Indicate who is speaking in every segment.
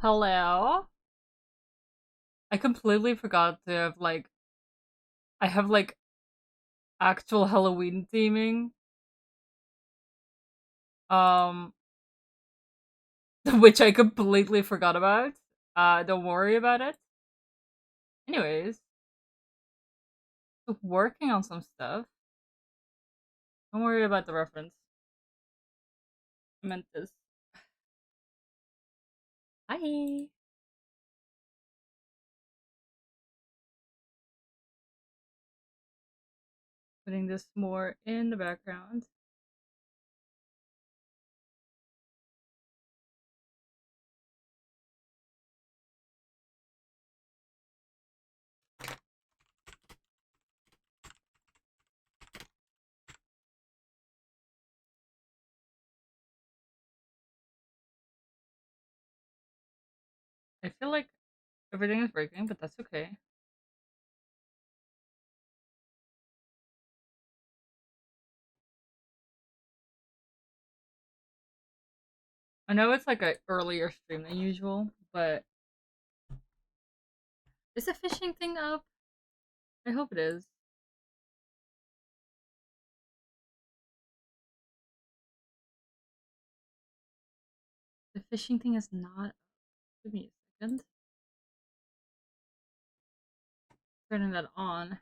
Speaker 1: Hello? I completely forgot to have I have actual Halloween theming. Um which I completely forgot about. Don't worry about it. Anyways, working on some stuff. Don't worry about the reference. I meant this. Hi. Putting this more in the background. I feel like everything is breaking, but that's okay. I know it's like a earlier stream than usual, but is the fishing thing up? I hope it is. The fishing thing is not. Give me a second. Turning that on.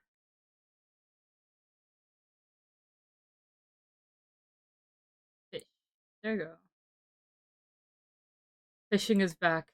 Speaker 1: Fish. There you go. Fishing is back.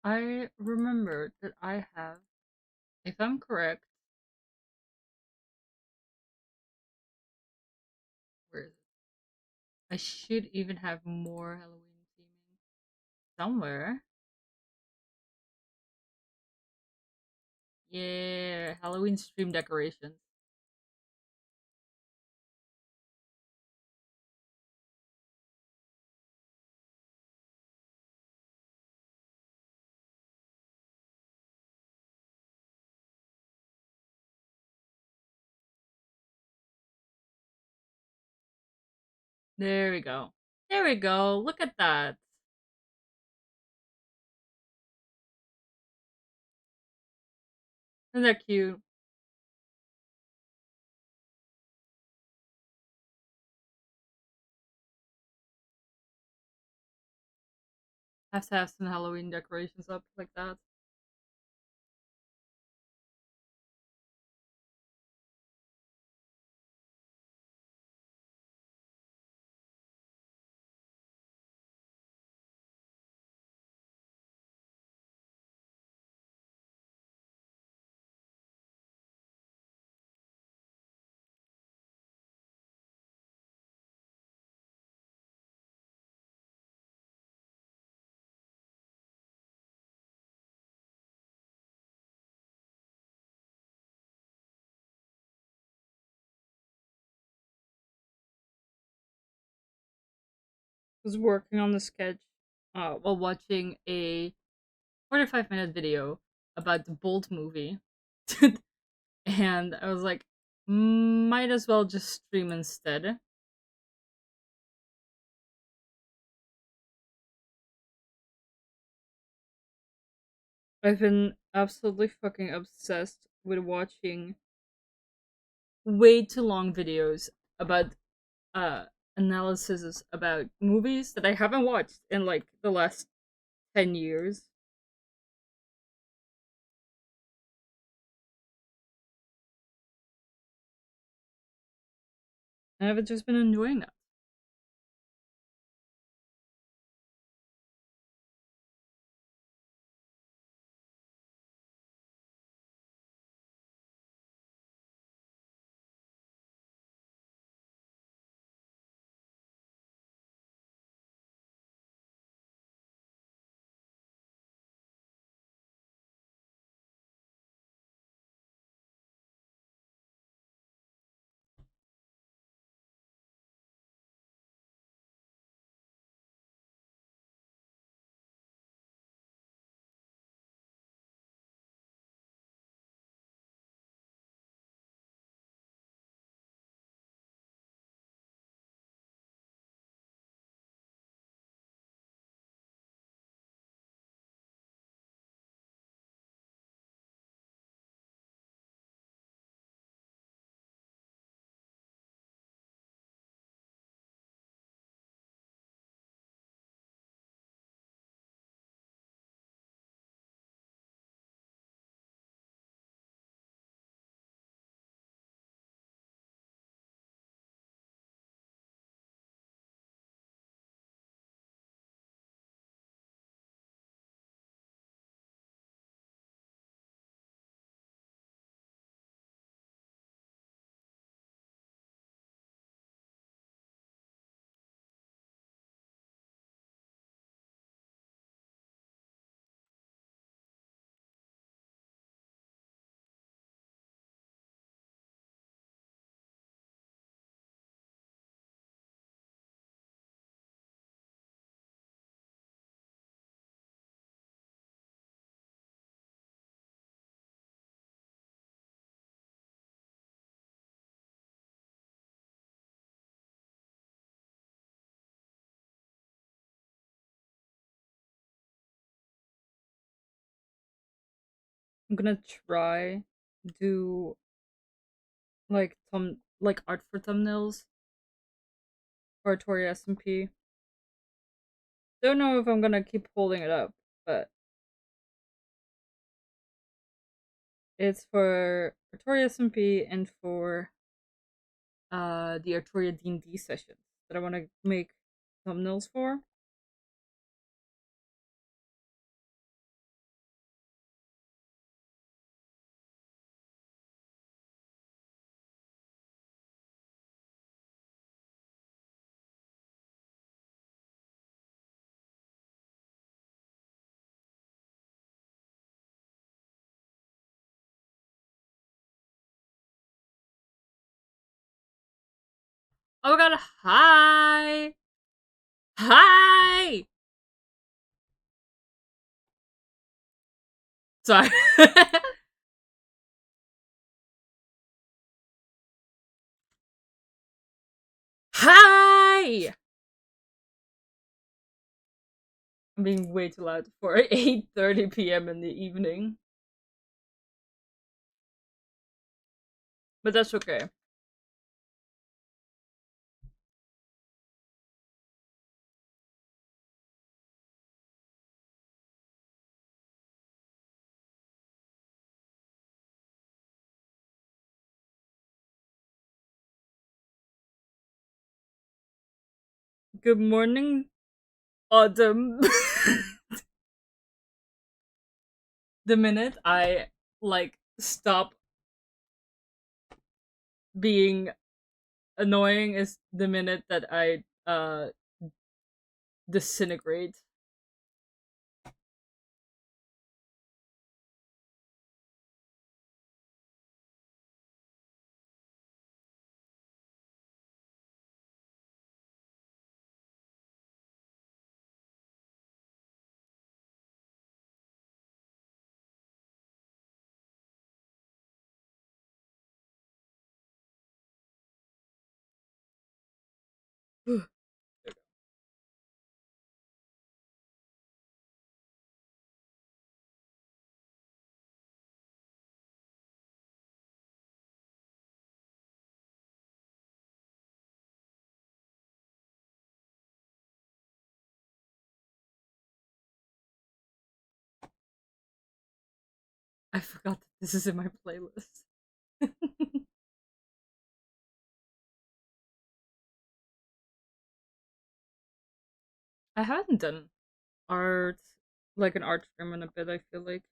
Speaker 1: I remembered that I have, if I'm correct, where is it? I should even have more Halloween theming somewhere. Yeah, Halloween stream decorations. There we go. There we go. Look at that. Isn't that cute? Has to have some Halloween decorations up like that. was working on the sketch while watching a 45-minute video about the Bolt movie. And I was like, might as well just stream instead. I've been absolutely fucking obsessed with watching way too long videos about uh analysis about movies that I haven't watched in like the last 10 years. And I've just been enjoying that. I'm gonna try do like art for thumbnails for Artoria SMP. Don't know if I'm gonna keep holding it up, but it's for Artoria SMP and for the Artoria D&D sessions that I want to make thumbnails for. Oh my god, hi! Hi! Sorry. Hi! I'm being way too loud for 8:30 p.m. in the evening. But that's okay. Good morning, Autumn. The minute I like stop being annoying is the minute that I disintegrate. I forgot that this is in my playlist. I haven't done art, like an art stream in a bit, I feel like.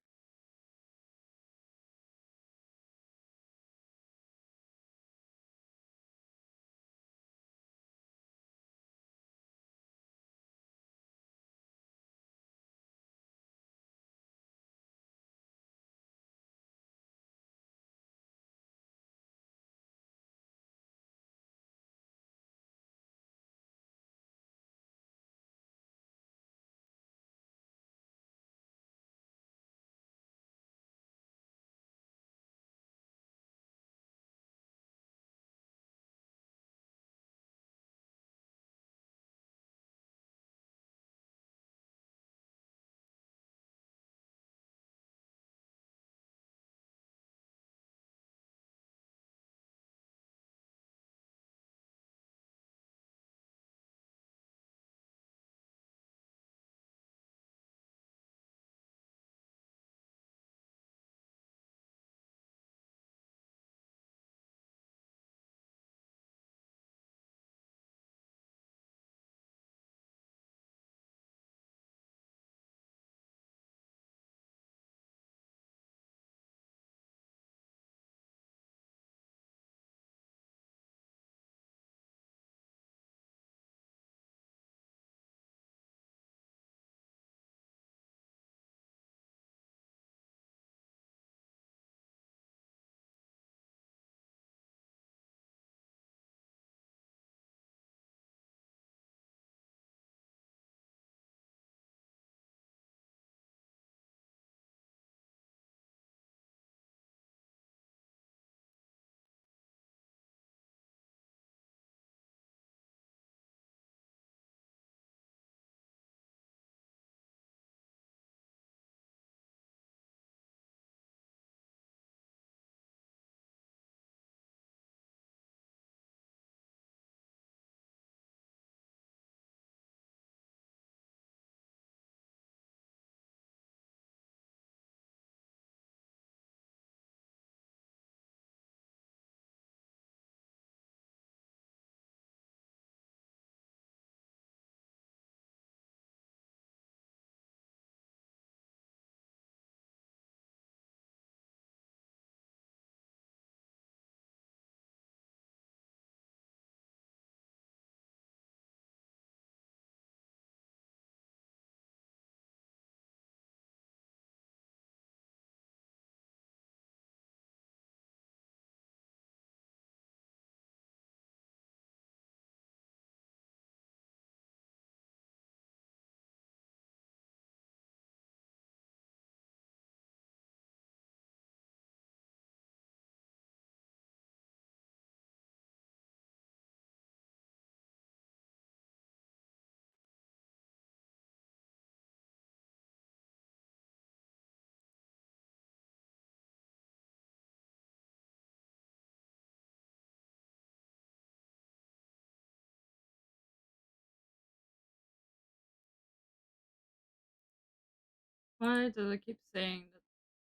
Speaker 1: Why does it keep saying that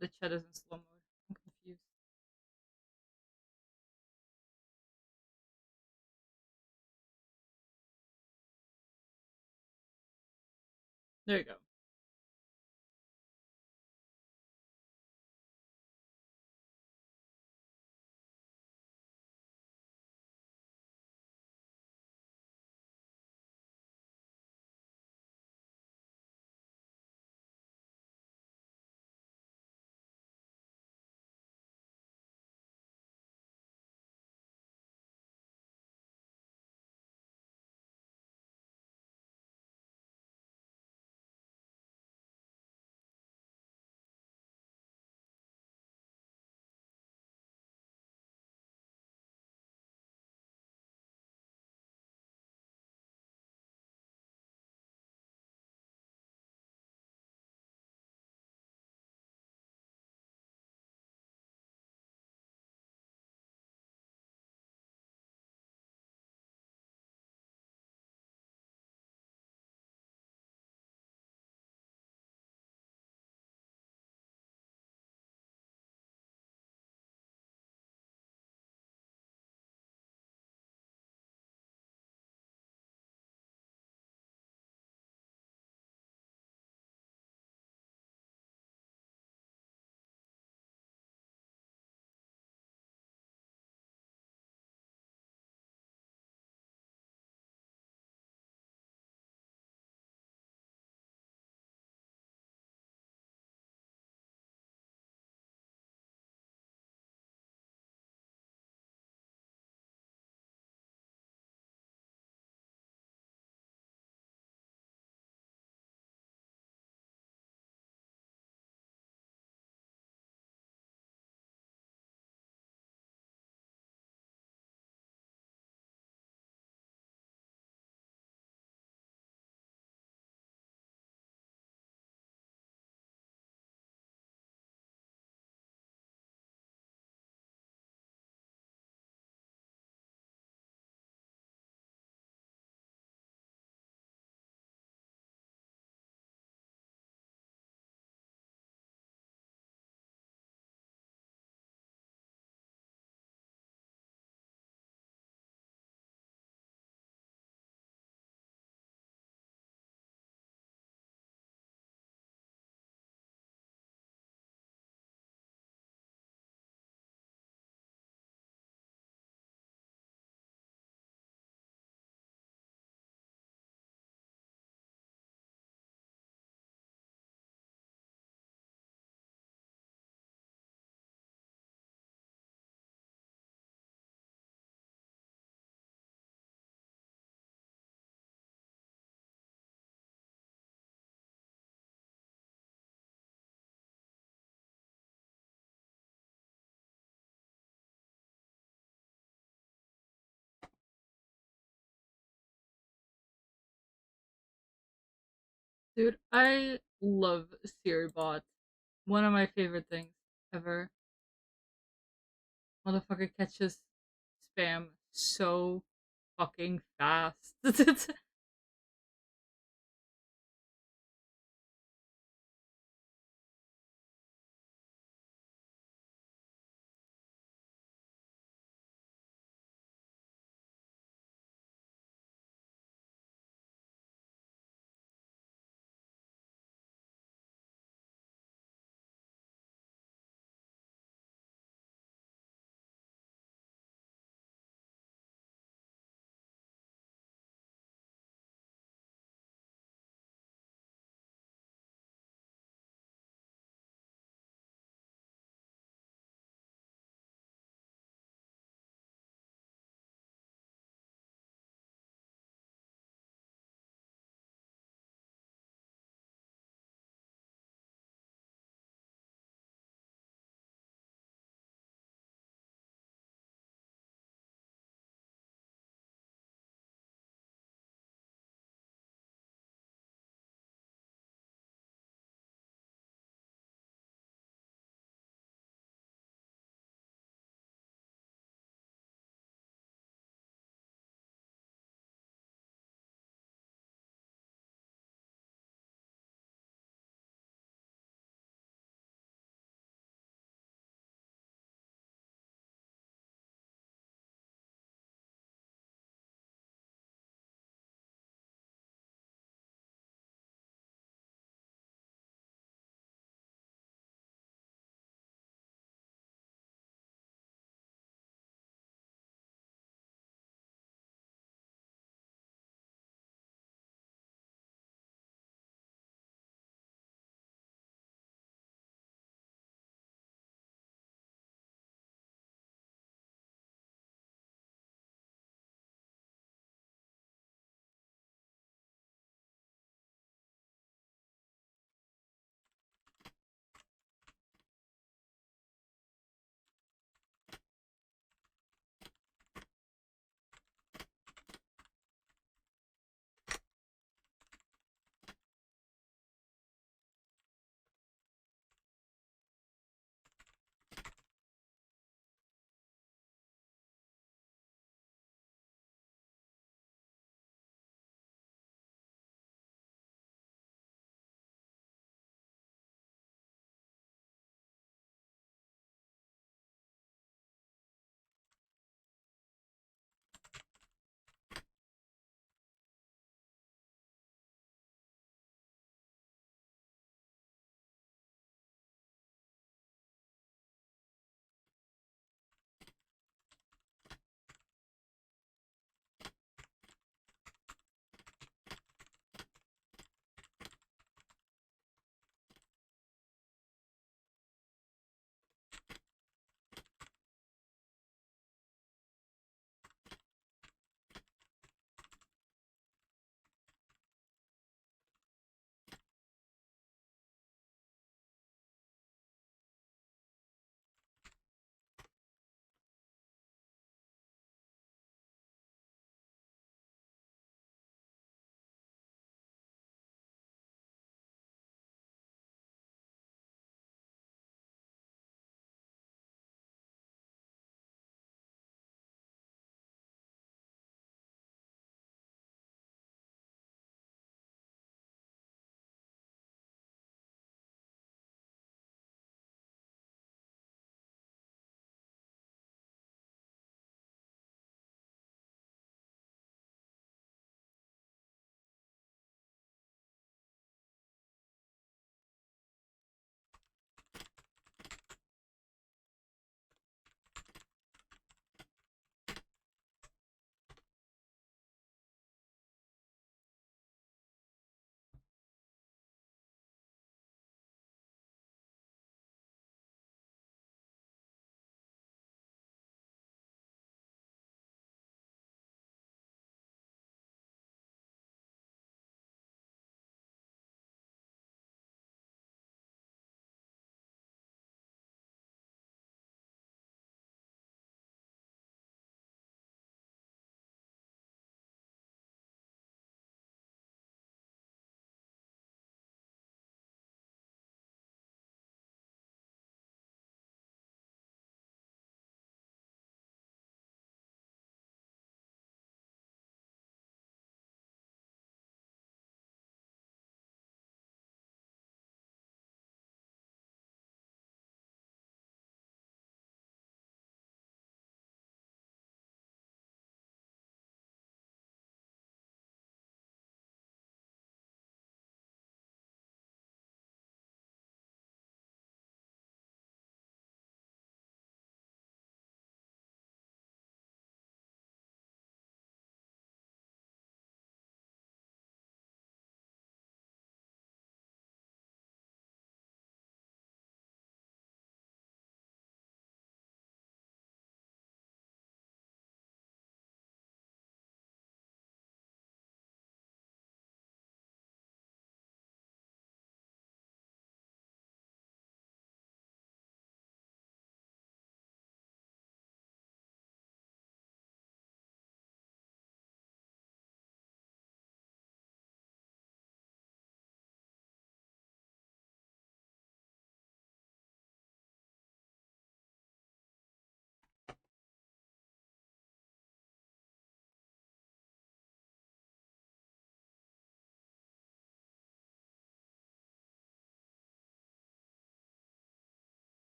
Speaker 1: the chat is in slow mode? I'm confused. There you go. Dude, I love SiriBot. One of my favorite things ever. Motherfucker catches spam so fucking fast.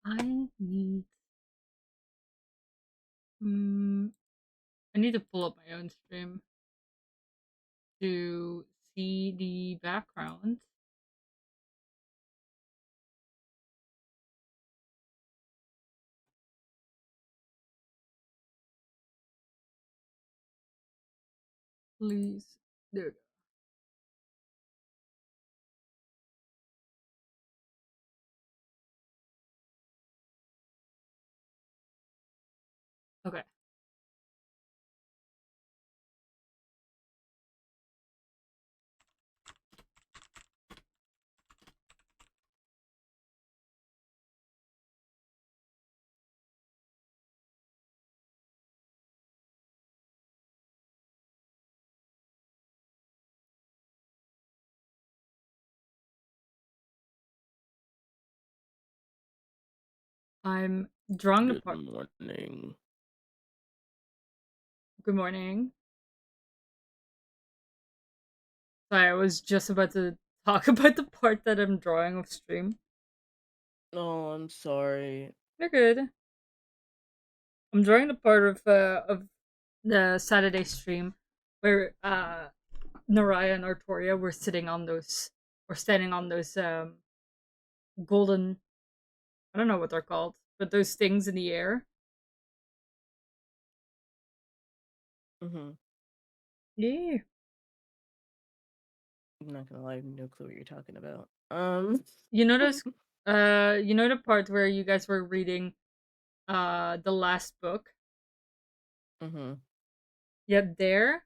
Speaker 1: I need. Mm, I need to pull up my own stream to see the background. Please. There we go. Okay. I'm drawing the
Speaker 2: Good
Speaker 1: part.
Speaker 2: morning.
Speaker 1: Good morning. Sorry, I was just about to talk about the part that I'm drawing of stream.
Speaker 2: Oh, I'm sorry.
Speaker 1: You're good. I'm drawing the part of the Saturday stream where Naraya and Artoria were sitting on those or standing on those golden, I don't know what they're called, but those things in the air.
Speaker 2: Mm-hmm.
Speaker 1: Yeah.
Speaker 2: I'm not gonna lie, I have no clue what you're talking about.
Speaker 1: You notice you know the part where you guys were reading the last book?
Speaker 2: Mm-hmm.
Speaker 1: Yeah, there.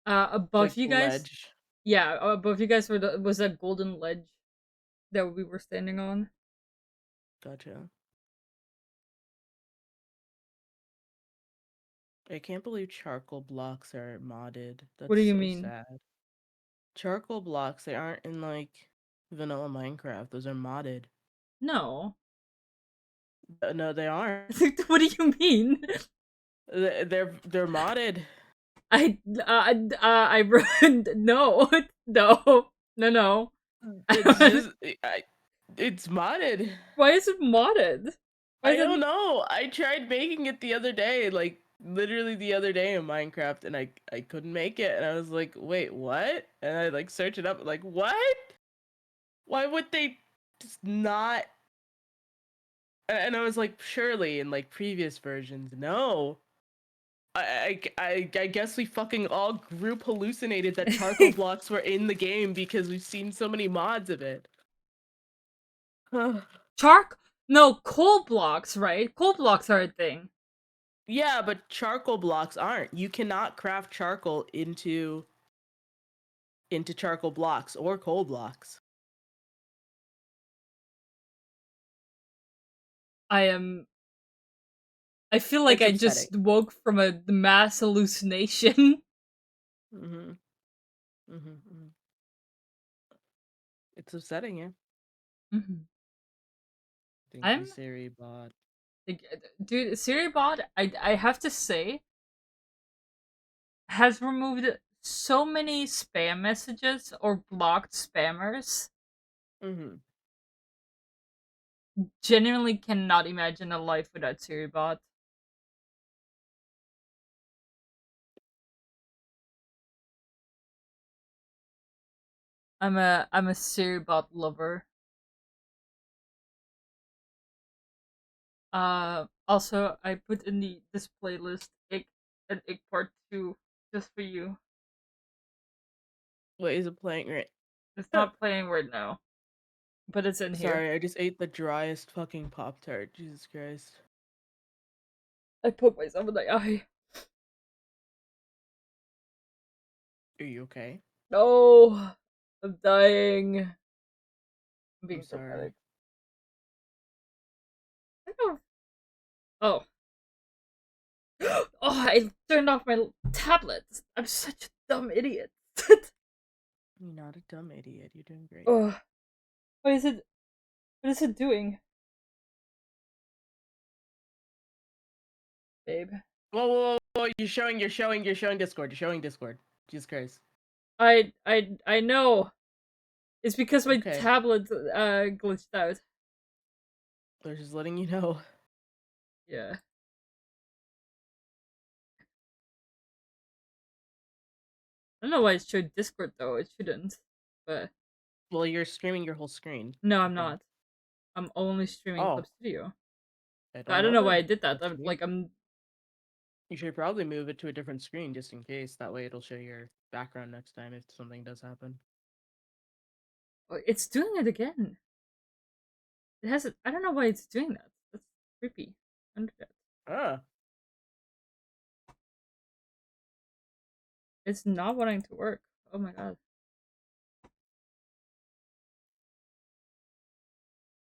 Speaker 1: Above
Speaker 2: The
Speaker 1: you guys.
Speaker 2: ledge.
Speaker 1: Yeah, above you guys was a golden ledge that we were standing on.
Speaker 2: Gotcha. I can't believe charcoal blocks are modded.
Speaker 1: What
Speaker 2: That's
Speaker 1: do you
Speaker 2: so
Speaker 1: mean?
Speaker 2: sad. Charcoal blocks, they aren't in like vanilla Minecraft. Those are modded.
Speaker 1: No.
Speaker 2: No, they aren't.
Speaker 1: What do you mean?
Speaker 2: They're modded.
Speaker 1: I ruined. No, no, no, no.
Speaker 2: It's just it's modded.
Speaker 1: Why is it modded? Why
Speaker 2: I
Speaker 1: is
Speaker 2: don't
Speaker 1: it?
Speaker 2: know. I tried making it the other day, like literally the other day in Minecraft, and I couldn't make it. And I was like, wait, what? And I like search it up, like what? Why would they just not? And I was like, surely in like previous versions, no. I guess we fucking all group hallucinated that charcoal blocks were in the game because we've seen so many mods of it.
Speaker 1: Chark? No, coal blocks, right? Coal blocks are a thing.
Speaker 2: Yeah, but charcoal blocks aren't. You cannot craft charcoal into charcoal blocks or coal blocks.
Speaker 1: I am. I feel like
Speaker 2: It's
Speaker 1: I
Speaker 2: upsetting.
Speaker 1: just woke from a mass hallucination.
Speaker 2: Mhm. Mhm. Mhm. It's upsetting, yeah.
Speaker 1: Mhm.
Speaker 2: Thank you,
Speaker 1: I'm
Speaker 2: Siri bot.
Speaker 1: like, dude, Siribot, I have to say, has removed so many spam messages or blocked spammers.
Speaker 2: Mhm.
Speaker 1: Genuinely cannot imagine a life without Siribot. I'm a Siribot lover. Also I put in this playlist an ick part 2 just for you.
Speaker 2: What is it playing right?
Speaker 1: It's not playing right now, but it's in here.
Speaker 2: Sorry, I just ate the driest fucking Pop Tart. Jesus Christ.
Speaker 1: I poked myself in the eye.
Speaker 2: Are you okay?
Speaker 1: No, I'm dying. I'm
Speaker 2: I'm
Speaker 1: being
Speaker 2: sorry.
Speaker 1: dramatic. I don't. Oh, oh! I turned off my tablet. I'm such a dumb idiot.
Speaker 2: You're not a dumb idiot. You're doing great.
Speaker 1: Oh, what is it? What is it doing, babe?
Speaker 2: Whoa. You're showing Discord. You're showing Discord. Jesus Christ.
Speaker 1: I know. It's because my
Speaker 2: Okay.
Speaker 1: tablet glitched out.
Speaker 2: They're just letting you know.
Speaker 1: Yeah. I don't know why it showed Discord though. It shouldn't. But
Speaker 2: Well, you're streaming your whole screen,
Speaker 1: no,
Speaker 2: I
Speaker 1: I'm
Speaker 2: think.
Speaker 1: not. I'm only streaming Clip
Speaker 2: Oh,
Speaker 1: Studio.
Speaker 2: I
Speaker 1: I
Speaker 2: don't
Speaker 1: don't
Speaker 2: know
Speaker 1: know why
Speaker 2: then.
Speaker 1: I did that.
Speaker 2: That's weird.
Speaker 1: I'm.
Speaker 2: You should probably move it to a different screen just in case. That way it'll show your background next time if something does happen.
Speaker 1: It's doing it again. It has. I don't know why it's doing that. That's creepy. I don't do that.
Speaker 2: Ah,
Speaker 1: It's not wanting to work. Oh my god.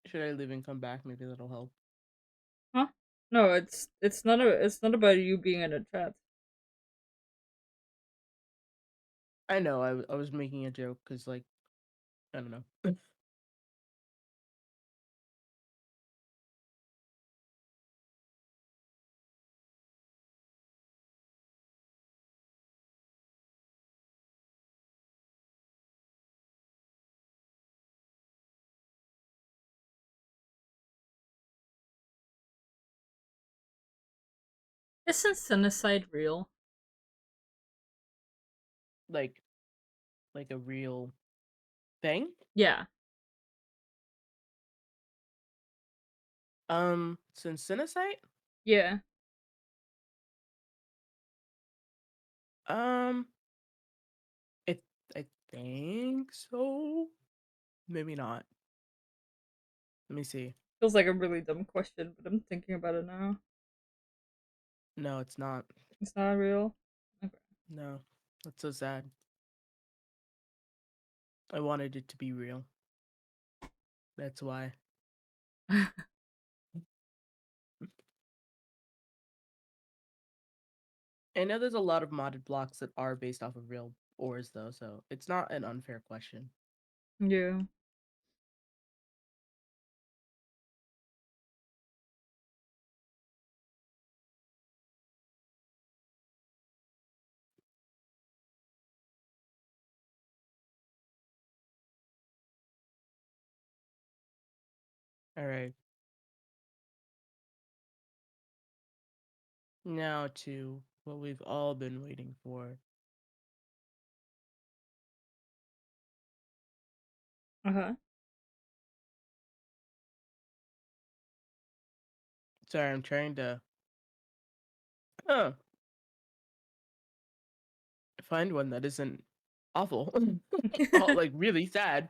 Speaker 2: should I leave and come back? Maybe that'll help.
Speaker 1: Huh? No, it's not about you being in a chat.
Speaker 2: I know, I was making a joke because, like, I don't know.
Speaker 1: Isn't Suicide real?
Speaker 2: like, like a real thing?
Speaker 1: Yeah.
Speaker 2: Syncytite?
Speaker 1: Yeah.
Speaker 2: Um, it, I think so. Maybe not. Let me see.
Speaker 1: Feels like a really dumb question, but I'm thinking about it now.
Speaker 2: No, it's not.
Speaker 1: It's not real. Okay.
Speaker 2: No, that's so sad. I wanted it to be real. That's why. I know there's a lot of modded blocks that are based off of real ores, though, so it's not an unfair question.
Speaker 1: Yeah.
Speaker 2: All right. Now to what we've all been waiting for.
Speaker 1: Uh huh.
Speaker 2: Sorry, I'm trying to find one that isn't awful. Oh, like really sad.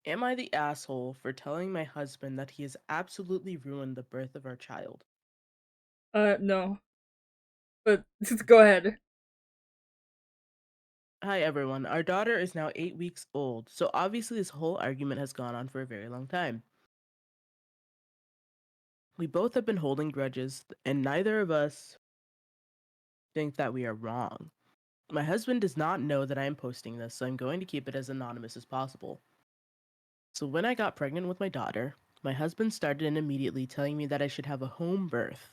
Speaker 2: Am I the asshole for telling my husband that he has absolutely ruined the birth of our child?
Speaker 1: No. But just go ahead.
Speaker 2: Hi everyone, our daughter is now 8 weeks old, so obviously this whole argument has gone on for a very long time. We both have been holding grudges, and neither of us think that we are wrong. My husband does not know that I am posting this, so I'm going to keep it as anonymous as possible. So when I got pregnant with my daughter, my husband started in immediately telling me that I should have a home birth.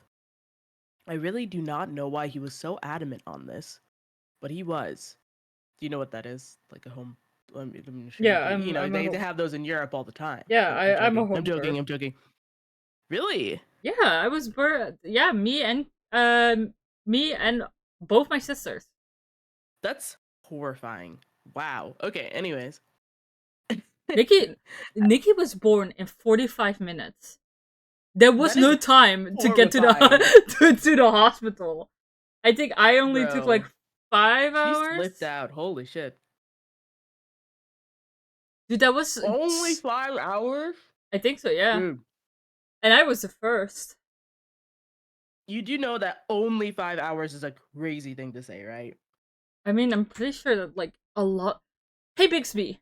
Speaker 2: I really do not know why he was so adamant on this, but he was. Do you know what that is? Like a home. I'm sure you
Speaker 1: Yeah,
Speaker 2: do. You know,
Speaker 1: I'm a
Speaker 2: they
Speaker 1: home.
Speaker 2: have those in Europe all the time.
Speaker 1: Yeah,
Speaker 2: Oh, I'm
Speaker 1: I'm a
Speaker 2: joking. I'm
Speaker 1: home
Speaker 2: joking.
Speaker 1: birth.
Speaker 2: I'm joking. Really?
Speaker 1: Yeah, I was birth. Yeah, me and both my sisters.
Speaker 2: That's horrifying. Wow. Okay. Anyways,
Speaker 1: Nikki Nikki was born in 45 minutes. There was
Speaker 2: that
Speaker 1: no
Speaker 2: is
Speaker 1: time to get to the
Speaker 2: horrifying,
Speaker 1: to the hospital. I think I only took like
Speaker 2: bro.
Speaker 1: five
Speaker 2: She slipped
Speaker 1: hours.
Speaker 2: out. Holy shit.
Speaker 1: Dude, that was.
Speaker 2: Only 5 hours,
Speaker 1: I think so. Yeah,
Speaker 2: dude.
Speaker 1: and I was the first.
Speaker 2: You do know that only 5 hours is a crazy thing to say, right?
Speaker 1: I mean, I'm pretty sure that like a lot. Hey, Bixby.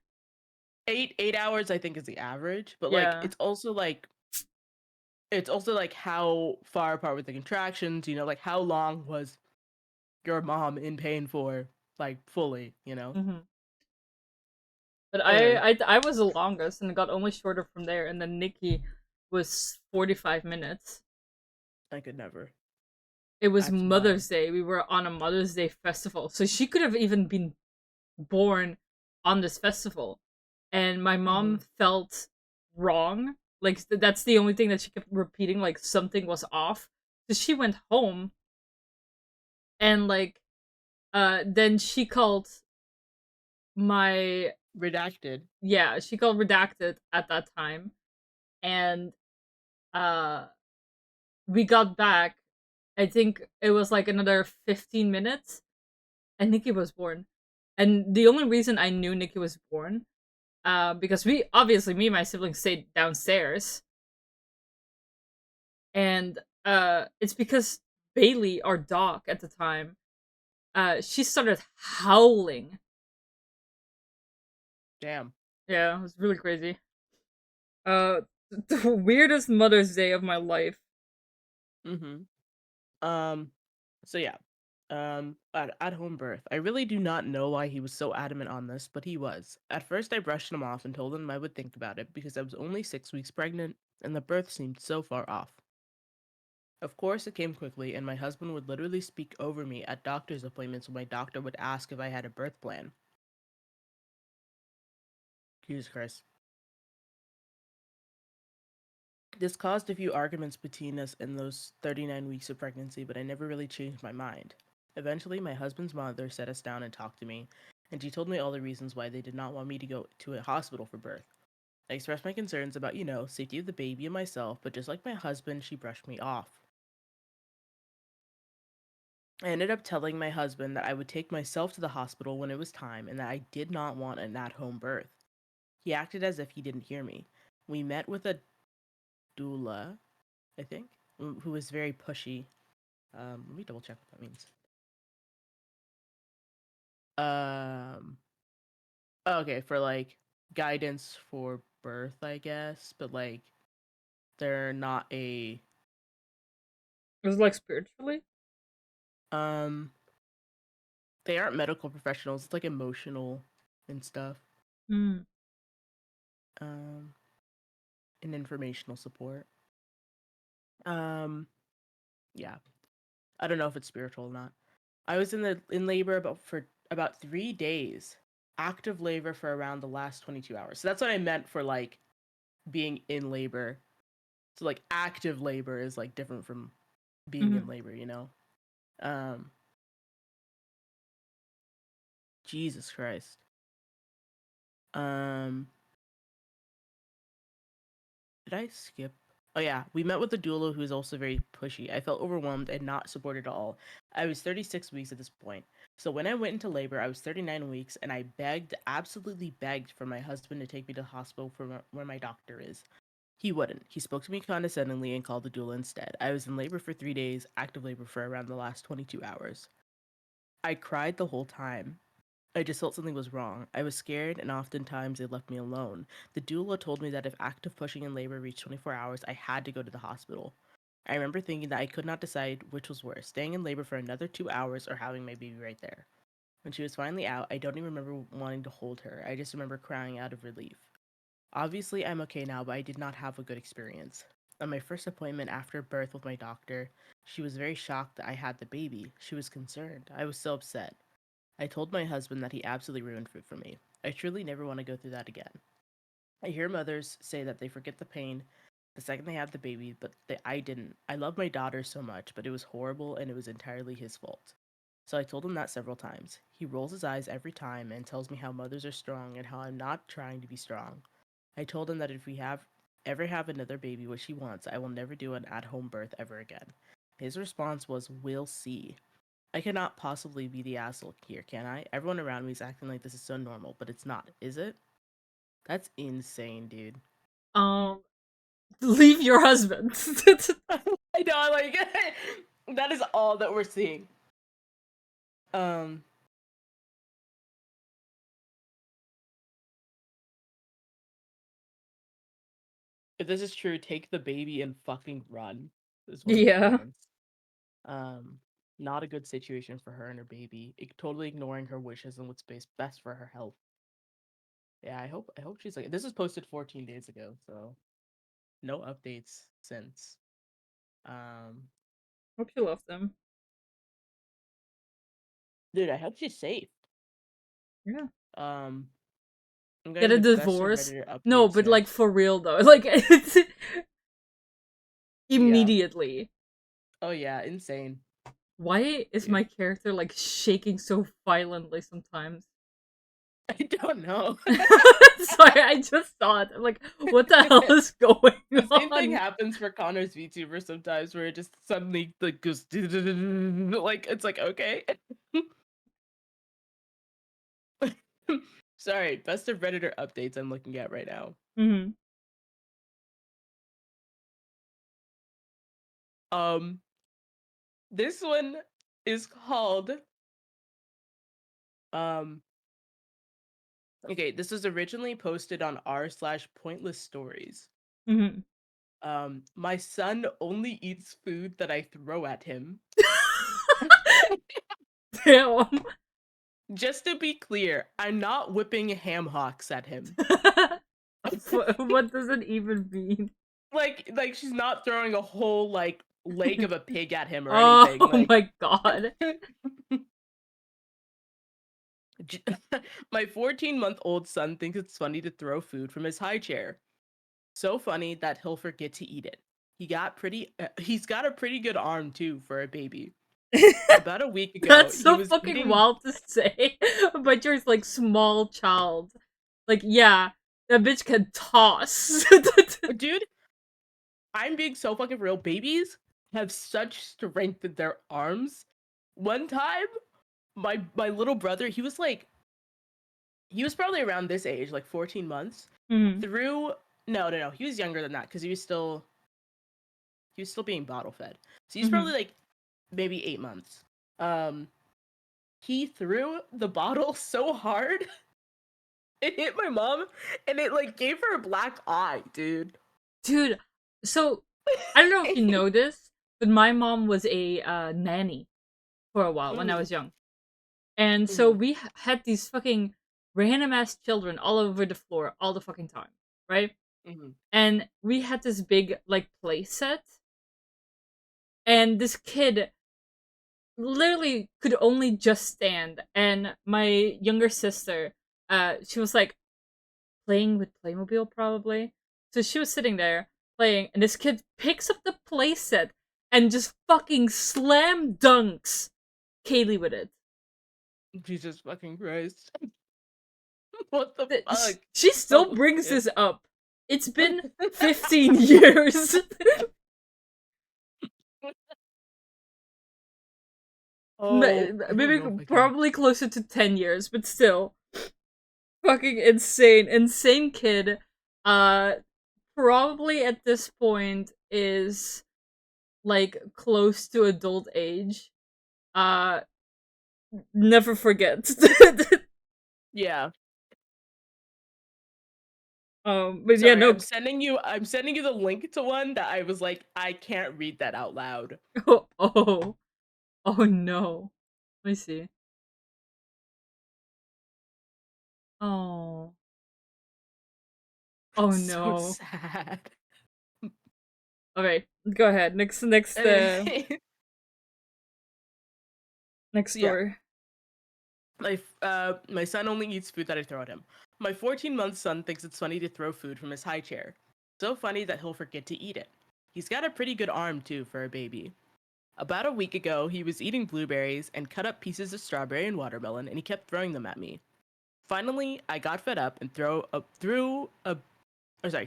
Speaker 2: 8 hours, I think, is the average. But like,
Speaker 1: Yeah.
Speaker 2: it's also like how far apart with the contractions. You know, like how long was your mom in pain for, like fully? You know.
Speaker 1: Hmm. But
Speaker 2: Anyways,
Speaker 1: I was the longest, and it got only shorter from there. And then Nikki was 45 minutes.
Speaker 2: I could never.
Speaker 1: It was
Speaker 2: That's wild.
Speaker 1: Mother's Day. We were on a Mother's Day festival, so she could have even been born on this festival. and my mom
Speaker 2: Mhm.
Speaker 1: felt wrong. Like that's the only thing that she kept repeating, like something was off. So she went home and like then she called my
Speaker 2: Redacted.
Speaker 1: yeah, she called redacted at that time, and uh we got back. I think it was like another 15 minutes and Nikki was born. And the only reason I knew Nikki was born, because we obviously me and my siblings stayed downstairs, and it's because Bailey, our dog at the time, she started howling.
Speaker 2: Damn.
Speaker 1: Yeah, it was really crazy. Uh, the weirdest Mother's Day of my life.
Speaker 2: Mhm. Um, so yeah. At home birth. I really do not know why he was so adamant on this, but he was. At first, I brushed him off and told him I would think about it because I was only 6 weeks pregnant and the birth seemed so far off. Of course, it came quickly, and my husband would literally speak over me at doctor's appointments when my doctor would ask if I had a birth plan. Jesus Christ. This caused a few arguments between us in those 39 weeks of pregnancy, but I never really changed my mind. Eventually, my husband's mother sat us down and talked to me, and she told me all the reasons why they did not want me to go to a hospital for birth. I expressed my concerns about, safety of the baby and myself, but just like my husband, she brushed me off. I ended up telling my husband that I would take myself to the hospital when it was time and that I did not want an at home birth. He acted as if he didn't hear me. We met with a doula, I think, who was very pushy. Let me double check what that means. Um, okay, for like guidance for birth, I guess, but like they're not a
Speaker 1: It was like spiritually.
Speaker 2: um they aren't medical professionals, it's like emotional and stuff.
Speaker 1: Mm.
Speaker 2: Um and informational support. Um yeah. I don't know if it's spiritual or not. I was in labor about 3 days. Active labor for around the last 22 hours. So that's what I meant for like being in labor. So like active labor is like different from being in
Speaker 1: Mm-hmm.
Speaker 2: labor. Um Jesus Christ. Um did I skip? Oh yeah, we met with the doula who is also very pushy. I felt overwhelmed and not supported at all. I was 36 weeks at this point. So when I went into labor, I was 39 weeks and I begged, absolutely begged for my husband to take me to the hospital for where my doctor is. He wouldn't. He spoke to me condescendingly and called the doula instead. I was in labor for 3 days, active labor for around the last 22 hours. I cried the whole time. I just felt something was wrong. I was scared, and oftentimes they left me alone. The doula told me that if active pushing in labor reached 24 hours, I had to go to the hospital. I remember thinking that I could not decide which was worse, staying in labor for another 2 hours or having my baby right there. When she was finally out, I don't even remember wanting to hold her. I just remember crying out of relief. Obviously, I'm okay now, but I did not have a good experience. On my first appointment after birth with my doctor, she was very shocked that I had the baby. She was concerned. I was so upset. I told my husband that he absolutely ruined it for me. I truly never want to go through that again. I hear mothers say that they forget the pain the second they have the baby, but I didn't. I love my daughter so much, but it was horrible and it was entirely his fault. So I told him that several times. He rolls his eyes every time and tells me how mothers are strong and how I'm not trying to be strong. I told him that if we ever have another baby, which he wants, I will never do an at-home birth ever again. His response was, "We'll see." I cannot possibly be the asshole here, can I? Everyone around me is acting like this is so normal, but it's not, is it? That's insane, dude.
Speaker 1: Um, leave your husband.
Speaker 2: I know, like that is all that we're seeing. Um, if this is true, take the baby and fucking run. Is one of the
Speaker 1: Yeah.
Speaker 2: comments. Um, Not a good situation for her and her baby. Totally ignoring her wishes and what's best for her health. Yeah, I hope she's like this was posted 14 days ago, so no updates since. Um,
Speaker 1: Hope she loves them.
Speaker 2: Dude, I hope she's safe.
Speaker 1: Yeah.
Speaker 2: Um, I'm
Speaker 1: Get
Speaker 2: going
Speaker 1: a
Speaker 2: to best of
Speaker 1: divorce.
Speaker 2: Redditor
Speaker 1: No,
Speaker 2: updates
Speaker 1: but like
Speaker 2: next.
Speaker 1: for real though. Like it's
Speaker 2: Yeah.
Speaker 1: immediately.
Speaker 2: Oh yeah, insane.
Speaker 1: Why is
Speaker 2: Dude.
Speaker 1: my character like shaking so violently sometimes?
Speaker 2: I don't know.
Speaker 1: Sorry, I just saw it. I'm like, what the hell is going
Speaker 2: The same thing
Speaker 1: on?
Speaker 2: happens for Connor's VTuber sometimes where it just suddenly like goes like it's like okay. Sorry, best of Redditor updates I'm looking at right now.
Speaker 1: Hmm.
Speaker 2: Um this one is called um okay, this was originally posted on r/pointless stories.
Speaker 1: Hmm.
Speaker 2: My son only eats food that I throw at him.
Speaker 1: Damn.
Speaker 2: Just to be clear, I'm not whipping ham hocks at him.
Speaker 1: What does it even mean?
Speaker 2: Like she's not throwing a whole like leg of a pig at him or anything.
Speaker 1: Oh
Speaker 2: Like
Speaker 1: my god.
Speaker 2: my 14-month-old son thinks it's funny to throw food from his high chair. So funny that he'll forget to eat it. He's got a pretty good arm too for a baby. About a week ago,
Speaker 1: That's
Speaker 2: he
Speaker 1: so
Speaker 2: was
Speaker 1: fucking
Speaker 2: eating
Speaker 1: wild to say about your like small child. Like, yeah, that bitch can toss.
Speaker 2: dude, I'm being so fucking real. Babies have such strength in their arms. One time, my little brother, he was probably around this age, like 14 months.
Speaker 1: Hmm.
Speaker 2: Threw no, he was younger than that because he was still being bottle fed. So he's
Speaker 1: Hmm.
Speaker 2: probably like maybe 8 months. Um, he threw the bottle so hard it hit my mom, and it like gave her a black eye, dude.
Speaker 1: Dude, so I don't know if you know this, but my mom was a nanny for a while when I
Speaker 2: Mm-hmm,
Speaker 1: was young. And so
Speaker 2: mm-hmm,
Speaker 1: we had these fucking random ass children all over the floor all the fucking time, right?
Speaker 2: mm-hmm.
Speaker 1: And we had this big like play set, and this kid literally could only just stand. And my younger sister, she was like playing with Playmobil probably. So she was sitting there playing, and this kid picks up the playset and just fucking slam dunks Kaylee with it.
Speaker 2: Jesus fucking Christ. What the fuck?
Speaker 1: She still
Speaker 2: Holy
Speaker 1: brings
Speaker 2: shit.
Speaker 1: this up. It's been 15 years.
Speaker 2: Oh, I don't
Speaker 1: Maybe
Speaker 2: know if I can.
Speaker 1: probably closer to 10 years, but still. Fucking insane. Insane kid. Uh, Probably at this point is like close to adult age. Uh, Never forget.
Speaker 2: Yeah.
Speaker 1: But yeah,
Speaker 2: Sorry,
Speaker 1: no.
Speaker 2: I'm sending you the link to one that I was like, I can't read that out loud.
Speaker 1: Oh, oh no. Let me see. Oh, oh
Speaker 2: So
Speaker 1: no.
Speaker 2: sad.
Speaker 1: Okay, go ahead.
Speaker 2: Anyway,
Speaker 1: Next
Speaker 2: yeah.
Speaker 1: story.
Speaker 2: My son only eats food that I throw at him. My 14-month son thinks it's funny to throw food from his high chair. So funny that he'll forget to eat it. He's got a pretty good arm too for a baby. About a week ago, he was eating blueberries and cut up pieces of strawberry and watermelon, and he kept throwing them at me. Finally, I got fed up and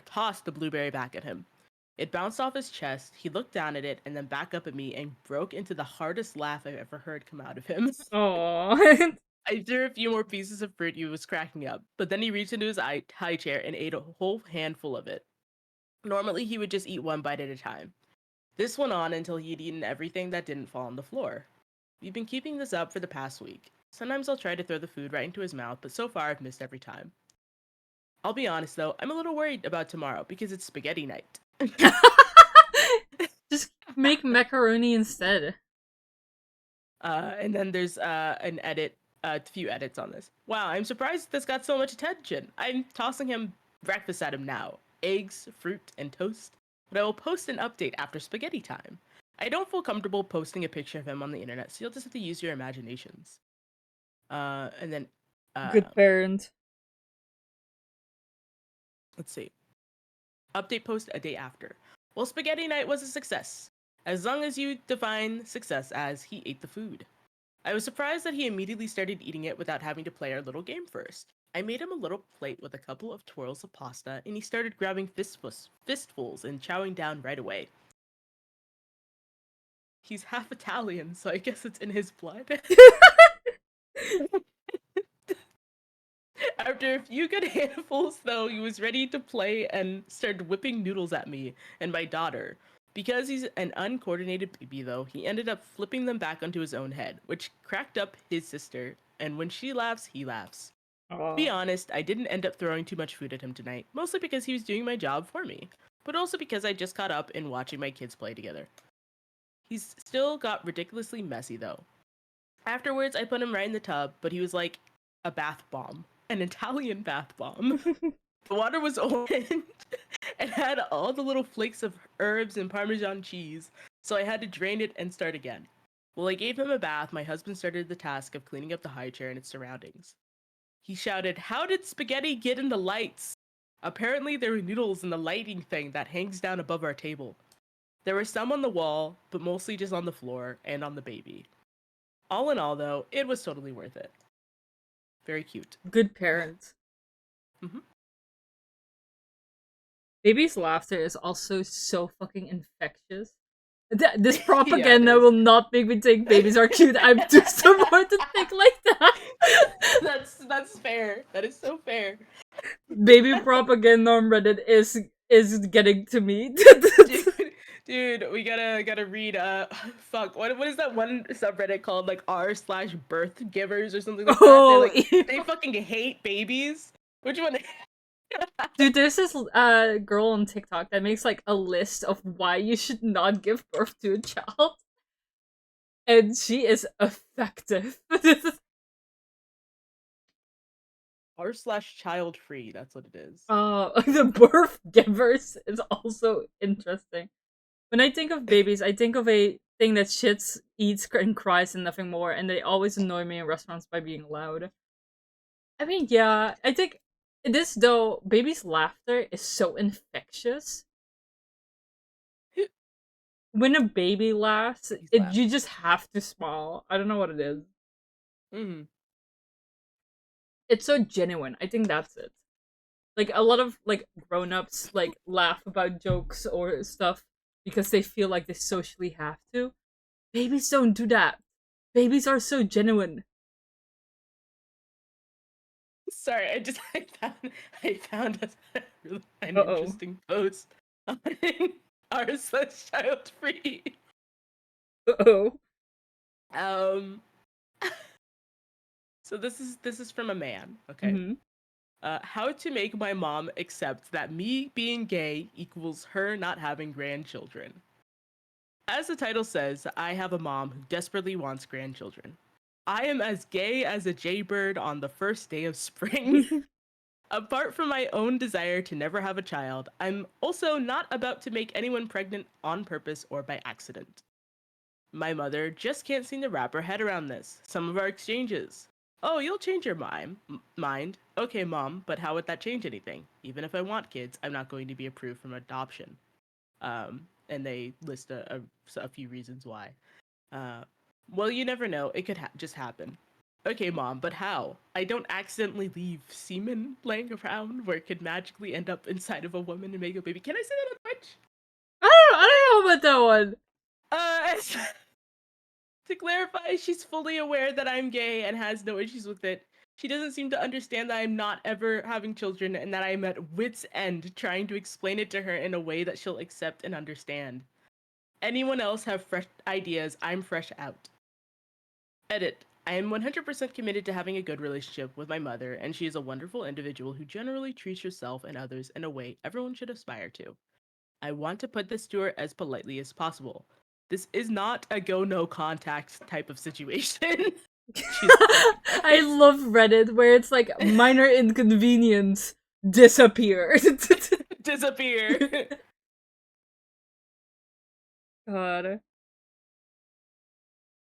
Speaker 2: tossed the blueberry back at him. It bounced off his chest. He looked down at it and then back up at me and broke into the hardest laugh I've ever heard come out of him.
Speaker 1: Oh.
Speaker 2: I threw a few more pieces of fruit. He was cracking up, but then he reached into his high chair and ate a whole handful of it. Normally, he would just eat one bite at a time. This went on until he'd eaten everything that didn't fall on the floor. We've been keeping this up for the past week. Sometimes I'll try to throw the food right into his mouth, but so far I've missed every time. I'll be honest though, I'm a little worried about tomorrow because it's spaghetti night.
Speaker 1: Just make macaroni instead.
Speaker 2: And then there's a few edits on this. Wow, I'm surprised this got so much attention. I'm tossing him breakfast at him now: eggs, fruit, and toast. But I will post an update after spaghetti time. I don't feel comfortable posting a picture of him on the internet, so you'll just have to use your imaginations. And then, uh,
Speaker 1: Good parent.
Speaker 2: Let's see. Update post a day after. Well, spaghetti night was a success. As long as you define success as he ate the food. I was surprised that he immediately started eating it without having to play our little game first. I made him a little plate with a couple of twirls of pasta, and he started grabbing fistfuls and chowing down right away. He's half Italian, so I guess it's in his blood. After a few good handfuls, though, he was ready to play and started whipping noodles at me and my daughter. Because he's an uncoordinated baby, though, he ended up flipping them back onto his own head, which cracked up his sister, and when she laughs, he laughs. Be honest, I didn't end up throwing too much food at him tonight, mostly because he was doing my job for me, but also because I just caught up in watching my kids play together. He's still got ridiculously messy, though. Afterwards, I put him right in the tub, but he was like a bath bomb. An Italian bath bomb. The water was orange and had all the little flakes of herbs and Parmesan cheese, so I had to drain it and start again. While I gave him a bath, my husband started the task of cleaning up the high chair and its surroundings. He shouted, "How did spaghetti get in the lights?" Apparently, there were noodles in the lighting thing that hangs down above our table. There were some on the wall, but mostly just on the floor and on the baby. All in all, though, it was totally worth it. Very cute.
Speaker 1: Good parents.
Speaker 2: Mm-hmm.
Speaker 1: Baby's laughter is also so fucking infectious. This propaganda
Speaker 2: Yeah,
Speaker 1: will not make me think babies are cute. I'm too smart to think like that.
Speaker 2: that's fair. That is so fair.
Speaker 1: Baby propaganda on Reddit is getting to me.
Speaker 2: Dude, we gotta read fuck, what is that one subreddit called, like r/birth givers or something like that? They're
Speaker 1: Oh,
Speaker 2: like, they fucking hate babies. Which one?
Speaker 1: dude, there's this girl on TikTok that makes like a list of why you should not give birth to a child, and she is effective.
Speaker 2: r/child free, that's what it is.
Speaker 1: The birth givers is also interesting. When I think of babies, I think of a thing that shits, eats, and cries and nothing more, and they always annoy me in restaurants by being loud. I mean, yeah, I think this though, baby's laughter is so infectious. When a baby laughs,
Speaker 2: He's laughing.
Speaker 1: you just have to smile. I don't know what it is.
Speaker 2: Mm-hmm.
Speaker 1: It's so genuine. I think that's it. Like a lot of like grown-ups like laugh about jokes or stuff because they feel like they socially have to. Babies don't do that. Babies are so genuine.
Speaker 2: Sorry, I found an
Speaker 1: Uh-oh.
Speaker 2: interesting post on r/child free.
Speaker 1: Uh-oh.
Speaker 2: Um so this is from a man, okay?
Speaker 1: Mm-hmm.
Speaker 2: How to make my mom accept that me being gay equals her not having grandchildren. As the title says, I have a mom who desperately wants grandchildren. I am as gay as a jaybird on the first day of spring. Apart from my own desire to never have a child, I'm also not about to make anyone pregnant on purpose or by accident. My mother just can't seem to wrap her head around this. Some of our exchanges. Oh, you'll change your mind. Okay, mom, but how would that change anything? Even if I want kids, I'm not going to be approved from adoption. And they list a few reasons why. Uh, well, you never know. It could just happen. Okay, mom, but how? I don't accidentally leave semen laying around where it could magically end up inside of a woman and make a baby. Can I say that on Twitch?
Speaker 1: I don't know about that one.
Speaker 2: Uh, To clarify, she's fully aware that I'm gay and has no issues with it. She doesn't seem to understand that I'm not ever having children and that I'm at wit's end trying to explain it to her in a way that she'll accept and understand. Anyone else have fresh ideas? I'm fresh out. Edit. I am 100% committed to having a good relationship with my mother, and she is a wonderful individual who generally treats herself and others in a way everyone should aspire to. I want to put this to her as politely as possible. This is not a go no contact type of situation.
Speaker 1: I love Reddit where it's like minor inconvenience disappear.
Speaker 2: Disappear.
Speaker 1: God.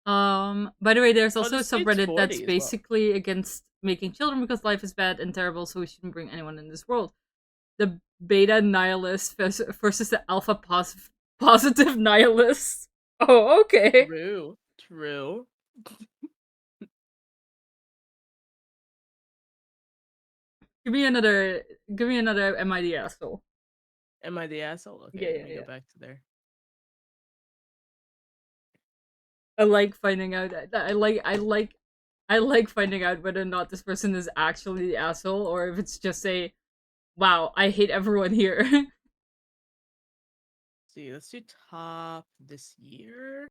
Speaker 1: By the way, there's also a
Speaker 2: This dude's
Speaker 1: subreddit that's
Speaker 2: 40 as well.
Speaker 1: basically against making children because life is bad and terrible, so we shouldn't bring anyone in this world. the beta nihilist versus the positive nihilist. Oh, okay.
Speaker 2: True. True.
Speaker 1: Give me another MID asshole.
Speaker 2: Am I the asshole?
Speaker 1: Yeah,
Speaker 2: Okay, let
Speaker 1: yeah,
Speaker 2: me go
Speaker 1: yeah.
Speaker 2: back to there.
Speaker 1: I like finding out I like finding out whether or not this person is actually the asshole or if it's just a wow, I hate everyone here.
Speaker 2: See, let's do top this year.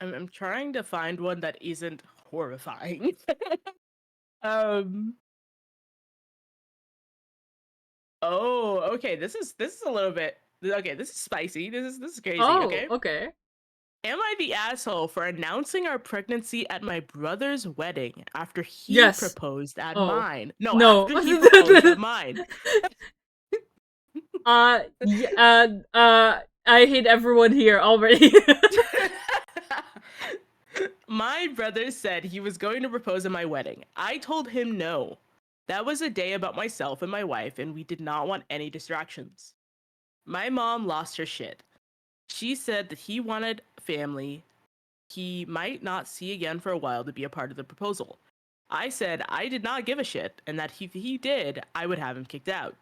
Speaker 2: I'm trying to find one that isn't horrifying. um. Oh, okay. This is a little bit. Okay, this is spicy. This is crazy.
Speaker 1: Oh,
Speaker 2: Okay.
Speaker 1: okay.
Speaker 2: Am I the asshole for announcing our pregnancy at my brother's wedding after he
Speaker 1: Yes.
Speaker 2: proposed at
Speaker 1: Oh.
Speaker 2: mine? No,
Speaker 1: No.
Speaker 2: after he proposed at mine.
Speaker 1: Yeah, I hate everyone here already.
Speaker 2: My brother said he was going to propose at my wedding. I told him no. That was a day about myself and my wife, and we did not want any distractions. My mom lost her shit. She said that he wanted family he might not see again for a while to be a part of the proposal. I said I did not give a shit, and that if he did, I would have him kicked out.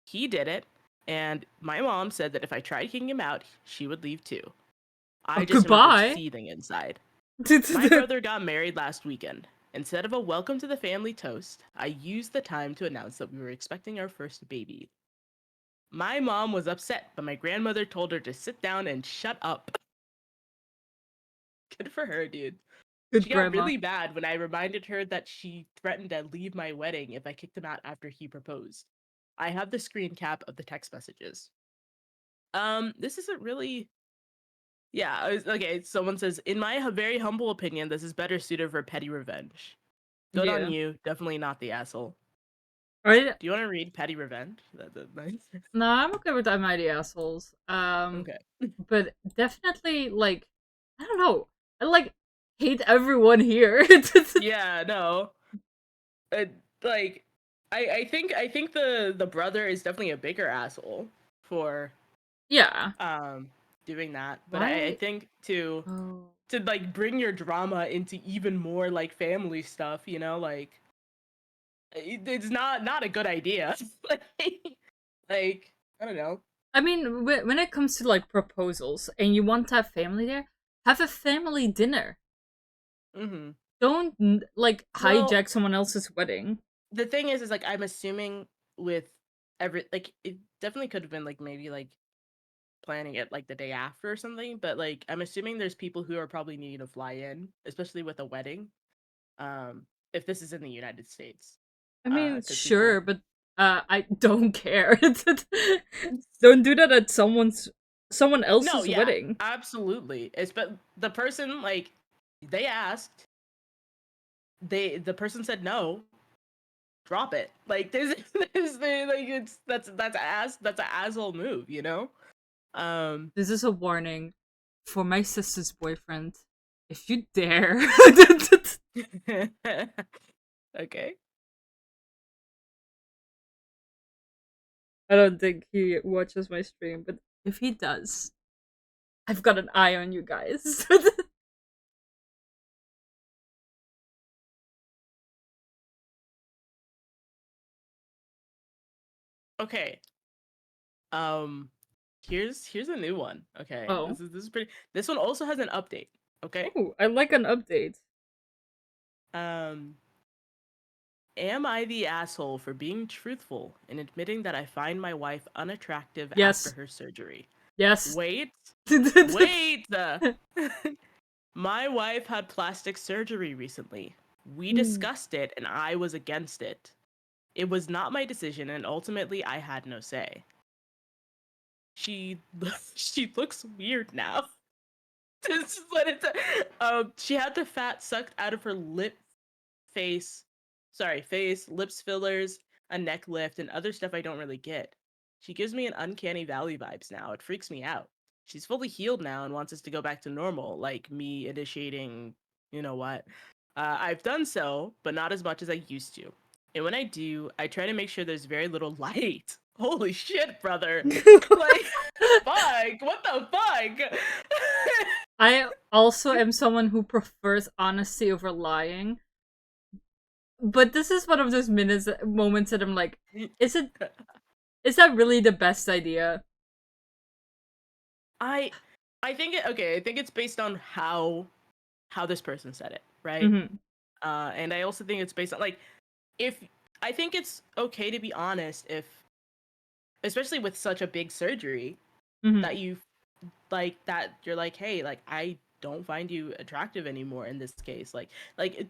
Speaker 2: He did it, and my mom said that if I tried kicking him out, she would leave too.
Speaker 1: Oh,
Speaker 2: I just remember
Speaker 1: goodbye.
Speaker 2: seething inside. My brother got married last weekend. Instead of a welcome to the family toast, I used the time to announce that we were expecting our first baby. My mom was upset, but my grandmother told her to sit down and shut up. Good for her, dude.
Speaker 1: Good
Speaker 2: She got
Speaker 1: grandma.
Speaker 2: really mad when I reminded her that she threatened to leave my wedding if I kicked him out after he proposed. I have the screen cap of the text messages. This isn't really. Yeah, okay. Someone says, in my very humble opinion, this is better suited for petty revenge. Good on
Speaker 1: Yeah.
Speaker 2: you. Definitely not the asshole.
Speaker 1: Right?
Speaker 2: Do you want to read petty revenge? Nice.
Speaker 1: No, I'm okay with MID assholes.
Speaker 2: Okay.
Speaker 1: But definitely like I don't know. I like hate everyone here.
Speaker 2: Yeah. No. Uh, like, I think the brother is definitely a bigger asshole for
Speaker 1: Yeah.
Speaker 2: um doing that, but I
Speaker 1: Why?
Speaker 2: think to
Speaker 1: Oh.
Speaker 2: like bring your drama into even more like family stuff, like it's not a good idea. like, like I don't know.
Speaker 1: I mean, when it comes to like proposals and you want to have family there, have a family dinner.
Speaker 2: Hmm.
Speaker 1: Don't like
Speaker 2: Well,
Speaker 1: hijack someone else's wedding.
Speaker 2: the thing is like I'm assuming with every like it definitely could have been like maybe like planning it like the day after or something, but like I'm assuming there's people who are probably needing to fly in, especially with a wedding. If this is in the United States.
Speaker 1: I mean,
Speaker 2: Because people.
Speaker 1: sure, but I don't care. Don't do that at someone
Speaker 2: No,
Speaker 1: else's
Speaker 2: yeah,
Speaker 1: wedding.
Speaker 2: absolutely. It's but the person like they asked, the person said no. Drop it. Like this like that's an asshole move. Um.
Speaker 1: This is a warning for my sister's boyfriend. If you dare.
Speaker 2: Okay.
Speaker 1: I don't think he watches my stream, but if he does, I've got an eye on you guys.
Speaker 2: Okay. Um. Here's a new one. Okay.
Speaker 1: Oh.
Speaker 2: This is pretty. This one also has an update. Okay.
Speaker 1: Oh, I like an update.
Speaker 2: Um. Am I the asshole for being truthful and admitting that I find my wife unattractive after
Speaker 1: Yes.
Speaker 2: her surgery?
Speaker 1: Yes.
Speaker 2: Wait, wait. My wife had plastic surgery recently. We
Speaker 1: Ooh.
Speaker 2: discussed it and I was against it. It was not my decision and ultimately I had no say. She she looks weird now. This is what it's she had the fat sucked out of her face, face, lips fillers, a neck lift, and other stuff I don't really get. She gives me an uncanny valley vibes now. It freaks me out. She's fully healed now and wants us to go back to normal, like me initiating you know what? I've done so, but not as much as I used to. And when I do, I try to make sure there's very little light. Holy shit, brother! Like, fuck! What the fuck?
Speaker 1: I also am someone who prefers honesty over lying. But this is one of those moments that I'm like, is it is that really the best idea?
Speaker 2: I I think okay, I think it's based on how this person said it, right?
Speaker 1: Mm-hmm.
Speaker 2: And I also think it's based on like if I think it's okay to be honest if especially with such a big surgery
Speaker 1: Mm-hmm.
Speaker 2: that you like that you're like, hey, like I don't find you attractive anymore in this case.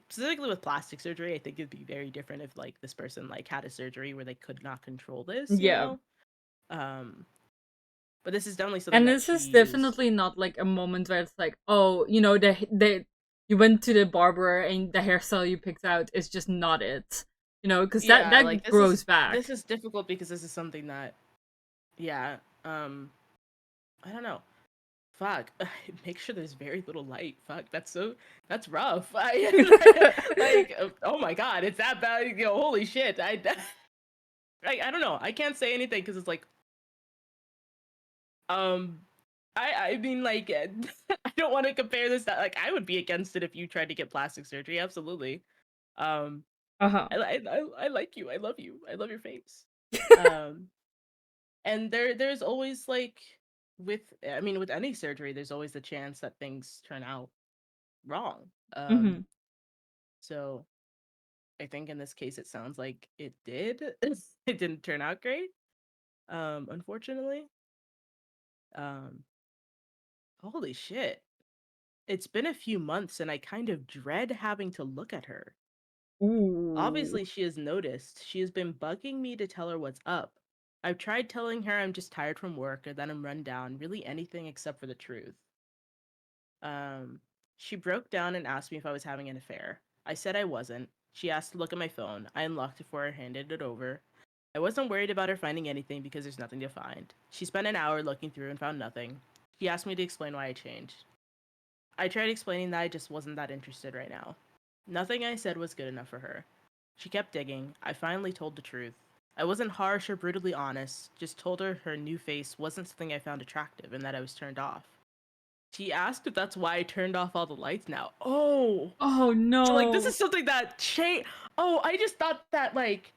Speaker 2: Specifically with plastic surgery, I think it'd be very different if like this person like had a surgery where they could not control this, you
Speaker 1: Yeah.
Speaker 2: know? Um but this is definitely something
Speaker 1: And
Speaker 2: that
Speaker 1: this
Speaker 2: she
Speaker 1: is
Speaker 2: used.
Speaker 1: definitely not like a moment where it's like, oh, you know, the you went to the barber and the hairstyle you picked out is just not it. You know, because
Speaker 2: Yeah, like
Speaker 1: that grows
Speaker 2: this
Speaker 1: back.
Speaker 2: is difficult because this is something that yeah, um I don't know. Fuck. Make sure there's very little light. Fuck, that's rough. Oh my god, it's that bad. You know, holy shit. I don't know. I can't say anything because it's like um I mean like I don't want to compare this to, like I would be against it if you tried to get plastic surgery. Absolutely. Um
Speaker 1: Uh-huh.
Speaker 2: I like you. I love you. I love your face. Um and there's always like with I mean with any surgery there's always the chance that things turn out wrong.
Speaker 1: Mm-hmm.
Speaker 2: So I think in this case it sounds like it did. It didn't turn out great. Unfortunately. Um Holy shit. It's been a few months and I kind of dread having to look at her.
Speaker 1: Ooh.
Speaker 2: Obviously she has noticed. She has been bugging me to tell her what's up. I've tried telling her I'm just tired from work or that I'm run down, really anything except for the truth. Um, she broke down and asked me if I was having an affair. I said I wasn't. She asked to look at my phone. I unlocked it for her and handed it over. I wasn't worried about her finding anything because there's nothing to find. She spent an hour looking through and found nothing. She asked me to explain why I changed. I tried explaining that I just wasn't that interested right now. Nothing I said was good enough for her. She kept digging. I finally told the truth. I wasn't harsh or brutally honest, just told her her new face wasn't something I found attractive and that I was turned off. She asked if that's why I turned off all the lights now. Oh,
Speaker 1: Oh
Speaker 2: so like this
Speaker 1: no.
Speaker 2: is something that Oh, I just thought that like,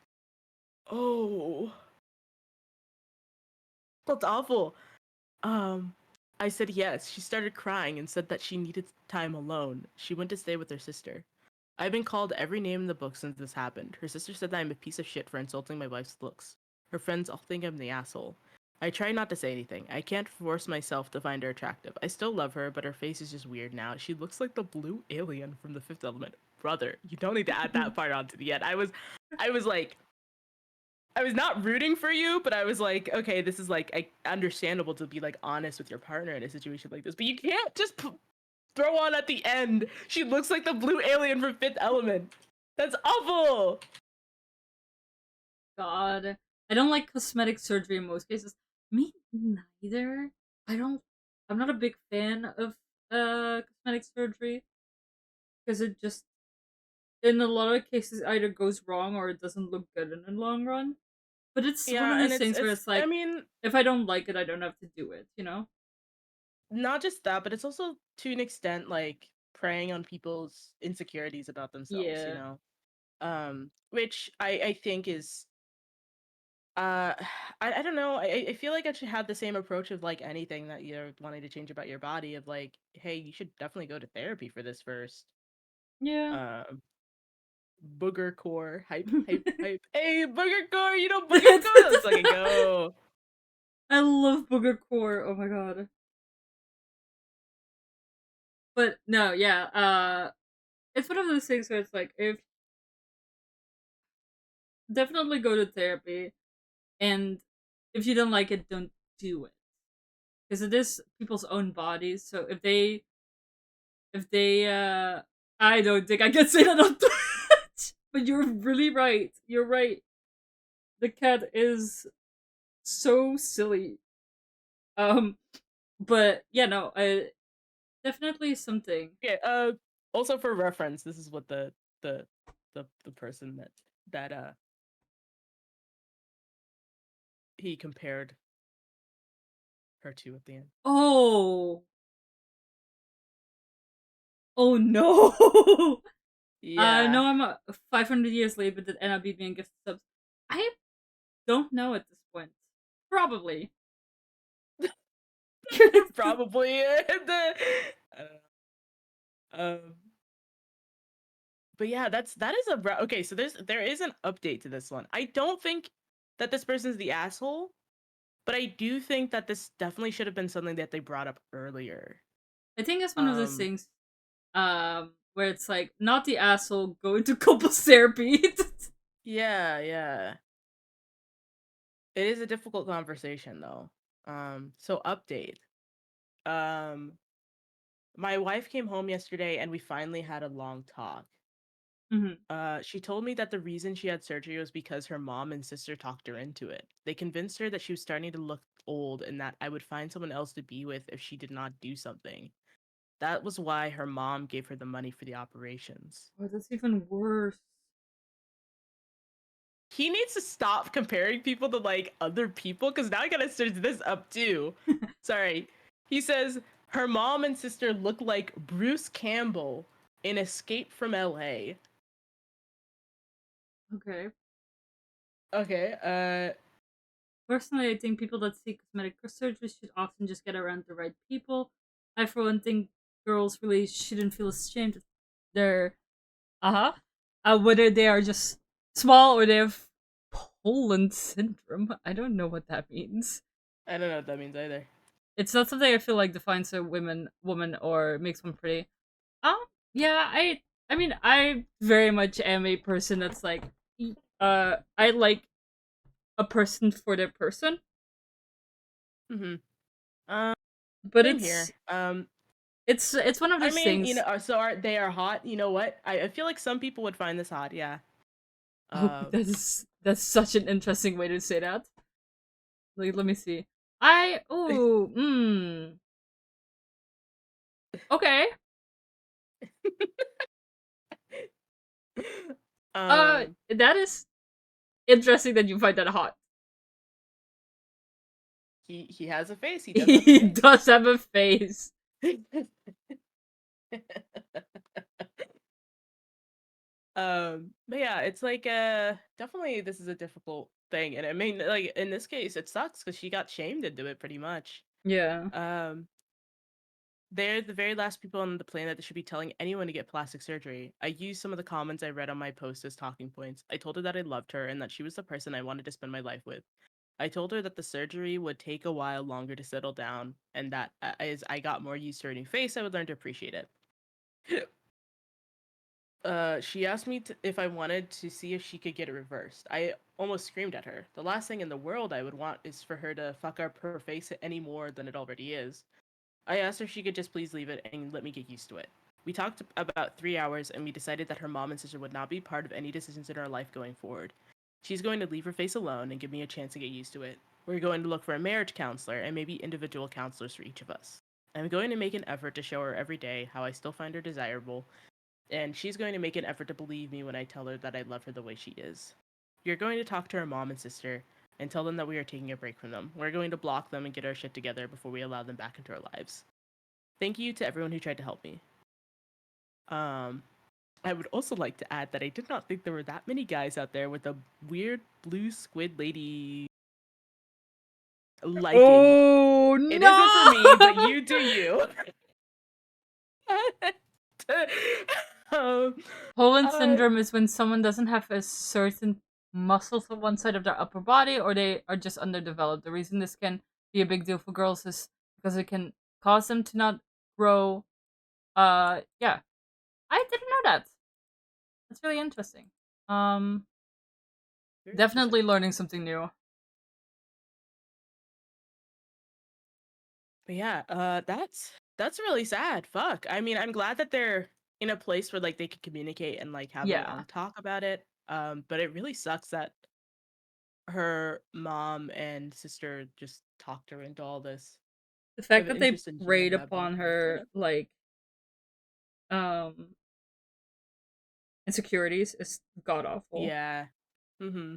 Speaker 2: oh, that's awful. Um, I said yes. She started crying and said that she needed time alone. She went to stay with her sister. I've been called every name in the book since this happened. Her sister said that I'm a piece of shit for insulting my wife's looks. Her friends all think I'm the asshole. I try not to say anything. I can't force myself to find her attractive. I still love her, but her face is just weird now. She looks like the blue alien from the Fifth Element. Brother, you don't need to add that part onto the end. I was like, I was not rooting for you, but I was like, okay, this is like understandable to be like honest with your partner in a situation like this, but you can't just throw on at the end. She looks like the blue alien from Fifth Element. That's awful.
Speaker 1: God. I don't like cosmetic surgery in most cases. Me neither. I don't I'm not a big fan of cosmetic surgery because it just in a lot of cases either goes wrong or it doesn't look good in the long run. But it's one of
Speaker 2: Yeah, and
Speaker 1: those things where
Speaker 2: it's
Speaker 1: it's
Speaker 2: I
Speaker 1: like
Speaker 2: mean,
Speaker 1: if I don't like it, I don't have to do it, you know?
Speaker 2: not just that, but it's also to an extent like preying on people's insecurities about themselves, you
Speaker 1: Yeah.
Speaker 2: know. Which I think is uh I don't know. I feel like I should have the same approach of like anything that you're wanting to change about your body of like, hey, you should definitely go to therapy for this first.
Speaker 1: Yeah.
Speaker 2: Um Booger core hype hype hype. Hey, booger core, you know booger core? Let's fucking go.
Speaker 1: I love booger core. Oh my god. But no, yeah. It's one of those things where it's like if definitely go to therapy and if you don't like it, don't do it. Because it is people's own bodies. So if they I don't think I can say that on Twitch. But you're really right. You're right. The cat is so silly. Um but yeah, no, definitely something.
Speaker 2: Okay, Also for reference, this is what the person that he compared her to at the end.
Speaker 1: Oh, oh no.
Speaker 2: Yeah.
Speaker 1: No, I'm 500 years late, but did end up being gift subs. I don't know at this point. Probably.
Speaker 2: Probably I don't know. But yeah, that is okay. So there is an update to this one. I don't think that this person's the asshole, but I do think that this definitely should have been something that they brought up earlier.
Speaker 1: I think it's one of those
Speaker 2: Um,
Speaker 1: things where it's like not the asshole going to couples therapy.
Speaker 2: yeah, yeah. It is a difficult conversation though. So update. Um, my wife came home yesterday and we finally had a long talk.
Speaker 1: Mhm.
Speaker 2: She told me that the reason she had surgery was because her mom and sister talked her into it. They convinced her that she was starting to look old and that I would find someone else to be with if she did not do something. That was why her mom gave her the money for the operations.
Speaker 1: Oh, that's even worse.
Speaker 2: He needs to stop comparing people to like other people because now I gotta search this up too. Sorry. He says her mom and sister look like Bruce Campbell in Escape from LA.
Speaker 1: Okay.
Speaker 2: Okay,
Speaker 1: Personally, I think people that seek cosmetic surgery should often just get around the right people. I, for one, think girls really shouldn't feel ashamed of their whether they are just small or they have Poland syndrome. I don't know what that means.
Speaker 2: I don't know what that means either.
Speaker 1: It's not something I feel like defines a woman or makes one pretty. Um, yeah, I mean, I very much am a person that's like, I like a person for their person,
Speaker 2: Mm-hmm. Um,
Speaker 1: but
Speaker 2: Same here.
Speaker 1: it's one of
Speaker 2: I
Speaker 1: those
Speaker 2: mean,
Speaker 1: things.
Speaker 2: so they are hot. You know what? I feel like some people would find this hot. Yeah.
Speaker 1: Oh,
Speaker 2: Um,
Speaker 1: that's such an interesting way to say that. Like, let me see. I oh okay.
Speaker 2: um,
Speaker 1: That is interesting that you find that hot.
Speaker 2: he has a face. He does have a
Speaker 1: He
Speaker 2: face.
Speaker 1: does have a face.
Speaker 2: But yeah, it's like definitely this is a difficult thing, and I mean, like in this case, it sucks because she got shamed into it pretty much.
Speaker 1: Yeah.
Speaker 2: Um, they're the very last people on the planet that should be telling anyone to get plastic surgery. I used some of the comments I read on my post as talking points. I told her that I loved her and that she was the person I wanted to spend my life with. I told her that the surgery would take a while longer to settle down, and that as I got more used to her new face, I would learn to appreciate it. She asked me if I wanted to see if she could get it reversed. I almost screamed at her. The last thing in the world I would want is for her to fuck up her face any more than it already is. I asked her if she could just please leave it and let me get used to it. We talked about 3 hours and we decided that her mom and sister would not be part of any decisions in our life going forward. She's going to leave her face alone and give me a chance to get used to it. We're going to look for a marriage counselor and maybe individual counselors for each of us. I'm going to make an effort to show her every day how I still find her desirable, and she's going to make an effort to believe me when I tell her that I love her the way she is. You're going to talk to her mom and sister and tell them that we are taking a break from them. We're going to block them and get our shit together before we allow them back into our lives. Thank you to everyone who tried to help me. Um, I would also like to add that I did not think there were that many guys out there with a weird blue squid lady liking.
Speaker 1: Oh
Speaker 2: It isn't for me, but
Speaker 1: no!
Speaker 2: you do you. um,
Speaker 1: Poland
Speaker 2: uh,
Speaker 1: syndrome is when someone doesn't have a certain muscles on one side of their upper body or they are just underdeveloped. The reason this can be a big deal for girls is because it can cause them to not grow. Yeah. I didn't know that. That's really interesting. Um
Speaker 2: very interesting.
Speaker 1: Definitely learning something new.
Speaker 2: But yeah, that's really sad. Fuck. I mean, I'm glad that they're in a place where like they can communicate and like have a
Speaker 1: Yeah.
Speaker 2: long talk about it. But it really sucks that her mom and sister just talked her into all this.
Speaker 1: The
Speaker 2: I
Speaker 1: fact
Speaker 2: have an
Speaker 1: that they
Speaker 2: interest in
Speaker 1: preyed
Speaker 2: GM that
Speaker 1: upon
Speaker 2: background.
Speaker 1: her like um insecurities is god awful.
Speaker 2: Yeah. Mm-hmm.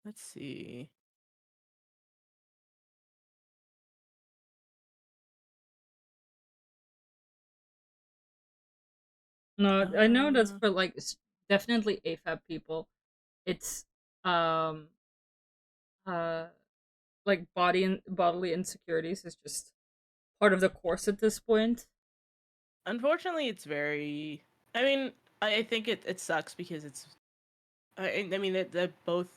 Speaker 2: Let's see.
Speaker 1: No, I know that's
Speaker 2: Uh,
Speaker 1: for like definitely AFAB people. It's um uh like bodily insecurities is just part of the course at this point.
Speaker 2: Unfortunately, it's very. I mean, I think it sucks because it's. I mean that both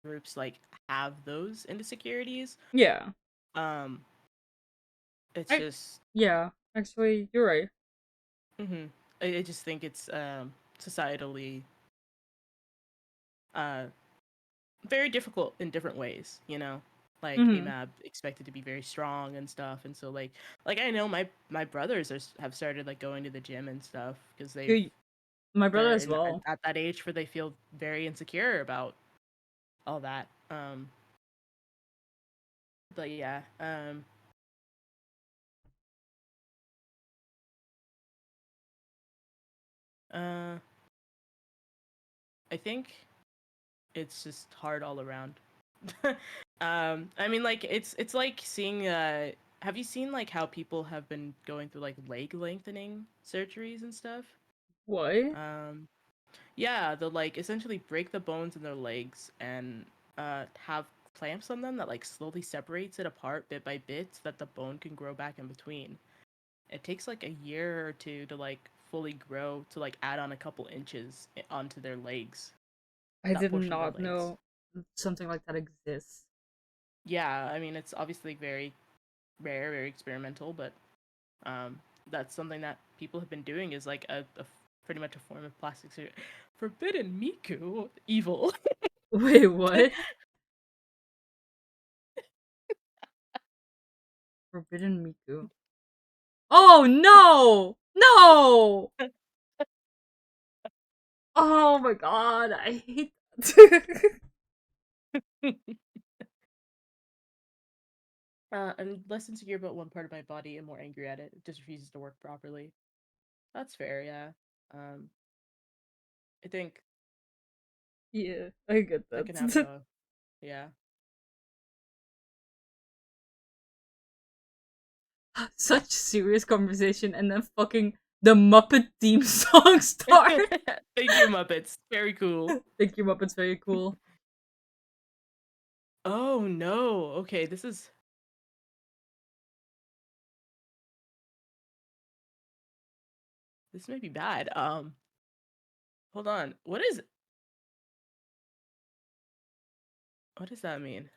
Speaker 2: groups like have those insecurities.
Speaker 1: Yeah.
Speaker 2: Um, it's
Speaker 1: I
Speaker 2: just.
Speaker 1: yeah, actually you're right.
Speaker 2: Mm-hmm. I just think it's societally uh very difficult in different ways. You know, like
Speaker 1: Mhm.
Speaker 2: AMAB expected to be very strong and stuff, and so like I know my brothers have started like going to the gym and stuff because
Speaker 1: Dude, my brother
Speaker 2: they're
Speaker 1: as
Speaker 2: in
Speaker 1: well.
Speaker 2: at that age where they feel very insecure about all that. But yeah, uh, I think it's just hard all around. I mean, like it's like seeing. Have you seen like how people have been going through like leg lengthening surgeries and stuff?
Speaker 1: What?
Speaker 2: Um, yeah, they'll like essentially break the bones in their legs and have clamps on them that like slowly separates it apart bit by bit so that the bone can grow back in between. It takes like a year or two to like fully grow to like add on a couple inches onto their legs,
Speaker 1: I
Speaker 2: that
Speaker 1: did
Speaker 2: portion of their
Speaker 1: not
Speaker 2: legs.
Speaker 1: know something like that exists.
Speaker 2: Yeah, I mean it's obviously very rare, very experimental, but um, that's something that people have been doing is like pretty much a form of plastic surgery. Forbidden Miku, evil.
Speaker 1: Wait, what? Forbidden Miku. Oh no! No! Oh my god, I hate that.
Speaker 2: I'm less insecure about one part of my body and more angry at it. It just refuses to work properly. That's fair, yeah. Um, I think
Speaker 1: Yeah, I get
Speaker 2: that can happen
Speaker 1: that.
Speaker 2: though. Yeah.
Speaker 1: Such serious conversation, and then fucking the Muppet theme song starts.
Speaker 2: Thank you, Muppets. Very cool.
Speaker 1: Thank you, Muppets. Very cool.
Speaker 2: Oh no. Okay, this may be bad. Hold on. What does that mean?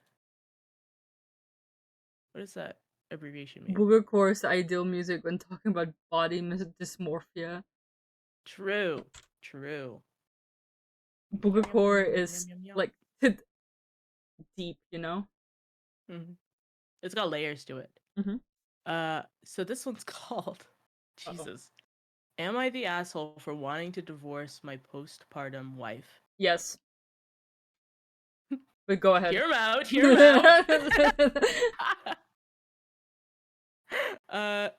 Speaker 2: What does that abbreviation mean?
Speaker 1: Boogercore's ideal music when talking about body dysmorphia.
Speaker 2: True. True. Yum yum yum
Speaker 1: Boogercore
Speaker 2: yum yum yum
Speaker 1: is
Speaker 2: yum yum.
Speaker 1: like deep, you know?
Speaker 2: Mm-hmm. It's got layers to it.
Speaker 1: Mm-hmm.
Speaker 2: So this one's called
Speaker 1: Uh-oh.
Speaker 2: Jesus. Am I the asshole for wanting to divorce my postpartum wife?
Speaker 1: Yes, but go ahead.
Speaker 2: Hear him out. Hear him out.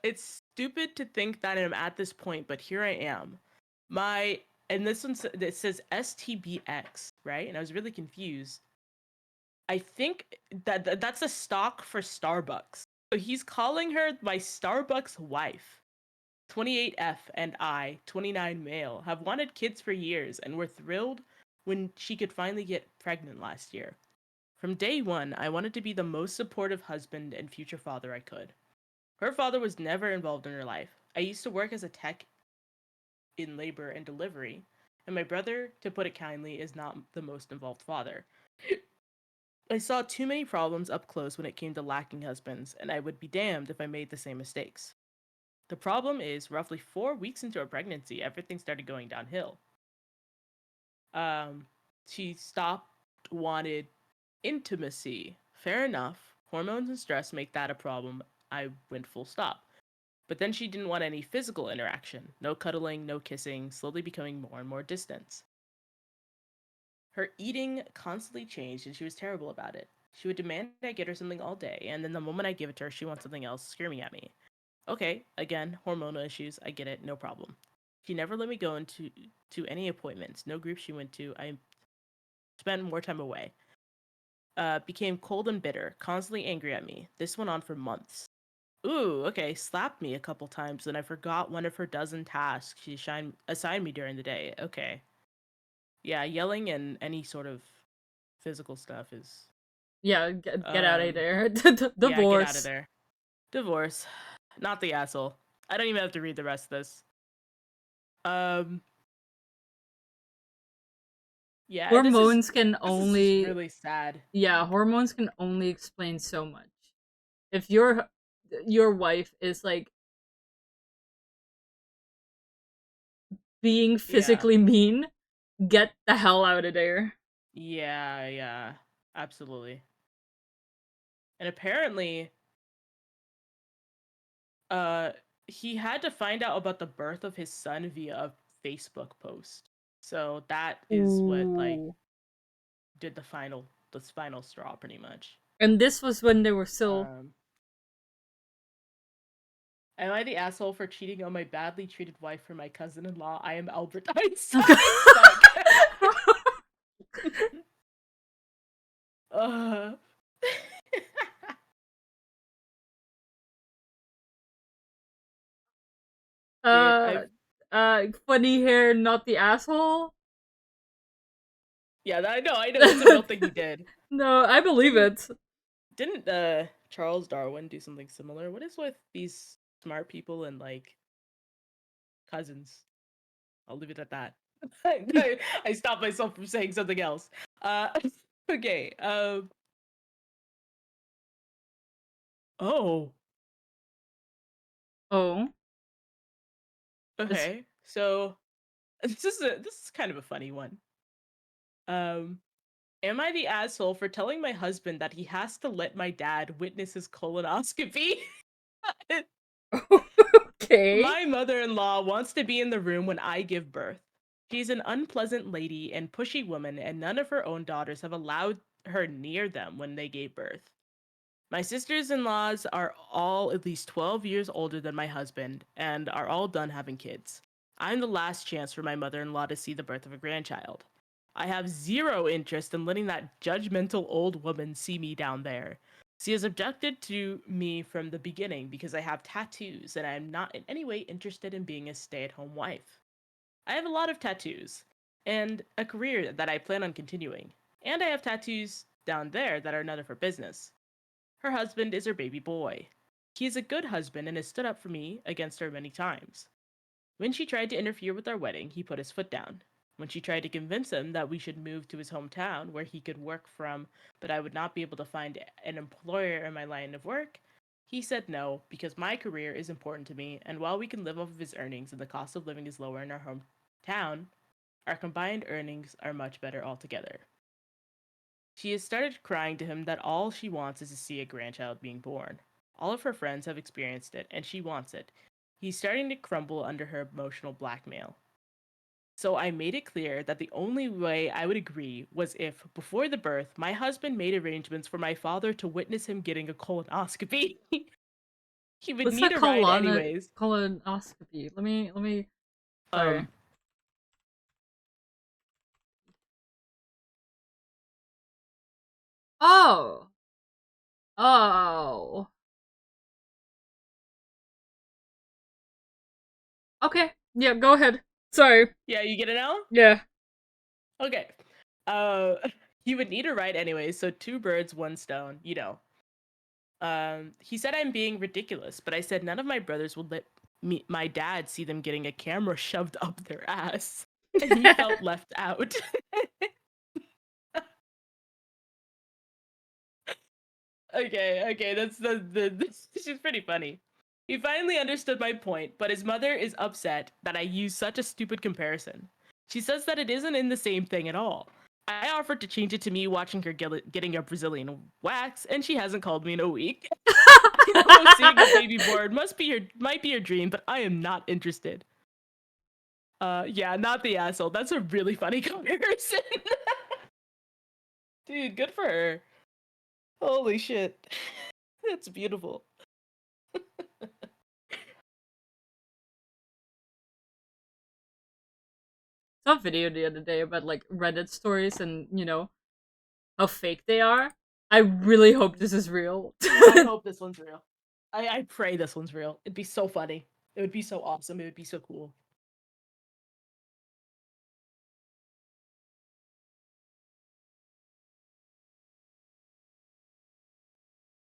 Speaker 2: It's stupid to think that I'm at this point, but here I am. My and this one it says STBX, right? And I was really confused. I think that's a stock for Starbucks. So he's calling her my Starbucks wife. 28F and I, 29 male, have wanted kids for years and were thrilled when she could finally get pregnant last year. From day one, I wanted to be the most supportive husband and future father I could. Her father was never involved in her life. I used to work as a tech in labor and delivery, and my brother, to put it kindly, is not the most involved father. I saw too many problems up close when it came to lacking husbands, and I would be damned if I made the same mistakes. The problem is, roughly 4 weeks into her pregnancy, everything started going downhill. Um, she stopped wanted intimacy. Fair enough. Hormones and stress make that a problem. I went full stop. But then she didn't want any physical interaction. No cuddling, no kissing, slowly becoming more and more distant. Her eating constantly changed and she was terrible about it. She would demand I get her something all day, and then the moment I give it to her, she wants something else, screaming at me. Okay, again, hormonal issues. I get it, no problem. She never let me go into any appointments. No group she went to. I spent more time away. Became cold and bitter, constantly angry at me. This went on for months. Ooh, okay, slapped me a couple times, and I forgot one of her dozen tasks she assigned me during the day. Okay. Yeah, yelling and any sort of physical stuff is
Speaker 1: Yeah, get out of
Speaker 2: um
Speaker 1: there.
Speaker 2: yeah, get out of
Speaker 1: Divorce.
Speaker 2: there. Divorce. Not the asshole. I don't even have to read the rest of this. Um yeah, this is
Speaker 1: Hormones can
Speaker 2: just
Speaker 1: only,
Speaker 2: really sad.
Speaker 1: yeah, hormones can only explain so much. If your wife is like being
Speaker 2: Yeah.
Speaker 1: physically mean, get the hell out of there.
Speaker 2: Yeah, yeah. Absolutely. And apparently uh he had to find out about the birth of his son via a Facebook post. So that is what like
Speaker 1: Ooh.
Speaker 2: did the final straw pretty much.
Speaker 1: And this was when they were still.
Speaker 2: Um Am I the asshole for cheating on my badly treated wife for my cousin-in-law? I am Albert Einstein. Suck. uh. Dude,
Speaker 1: uh, funny hair, not the asshole.
Speaker 2: yeah, I know that's a real thing he did.
Speaker 1: No, I believe
Speaker 2: Didn't
Speaker 1: it.
Speaker 2: Charles Darwin do something similar? What is with these smart people and like cousins? I'll leave it at that. I stopped myself from saying something else. Uh, okay. Oh.
Speaker 1: Oh, it's
Speaker 2: Okay. So this is kind of a funny one. Um, am I the asshole for telling my husband that he has to let my dad witness his colonoscopy?
Speaker 1: okay.
Speaker 2: My mother-in-law wants to be in the room when I give birth. She's an unpleasant lady and pushy woman, and none of her own daughters have allowed her near them when they gave birth. My sisters in laws are all at least 12 years older than my husband and are all done having kids. I'm the last chance for my mother in law to see the birth of a grandchild. I have zero interest in letting that judgmental old woman see me down there. She has objected to me from the beginning because I have tattoos and I am not in any way interested in being a stay at home wife. I have a lot of tattoos and a career that I plan on continuing, and I have tattoos down there that are none of her business. Her husband is her baby boy. He is a good husband and has stood up for me against her many times. When she tried to interfere with our wedding, he put his foot down. When she tried to convince him that we should move to his hometown where he could work from, but I would not be able to find an employer in my line of work, he said no because my career is important to me, and while we can live off of his earnings and the cost of living is lower in our hometown, our combined earnings are much better altogether. She has started crying to him that all she wants is to see a grandchild being born. All of her friends have experienced it, and she wants it. He's starting to crumble under her emotional blackmail. So I made it clear that the only way I would agree was if, before the birth, my husband made arrangements for my father to witness him getting a colonoscopy. He would
Speaker 1: What's
Speaker 2: need
Speaker 1: that
Speaker 2: a ride anyways.
Speaker 1: colonoscopy? Let me. Sorry.
Speaker 2: Um,
Speaker 1: Oh. Oh. Okay. Yeah, go ahead. Sorry.
Speaker 2: yeah, you get it now?
Speaker 1: Yeah.
Speaker 2: Okay. Uh, he would need a ride anyways, so two birds, one stone, you know. He said I'm being ridiculous, but I said none of my brothers would let my dad see them getting a camera shoved up their ass, and he felt left out. Okay, that's this is pretty funny. He finally understood my point, but his mother is upset that I use such a stupid comparison. She says that it isn't in the same thing at all. I offered to change it to me watching her getting a Brazilian wax, and she hasn't called me in a week. I know seeing a baby born might be your dream, but I am not interested. Yeah, not the asshole. That's a really funny comparison. Dude, good for her. Holy shit. That's beautiful.
Speaker 1: Saw a video the other day about like Reddit stories and how fake they are. I really hope this is real.
Speaker 2: I hope this one's real. I pray this one's real. It'd be so funny. It would be so awesome. It would be so cool.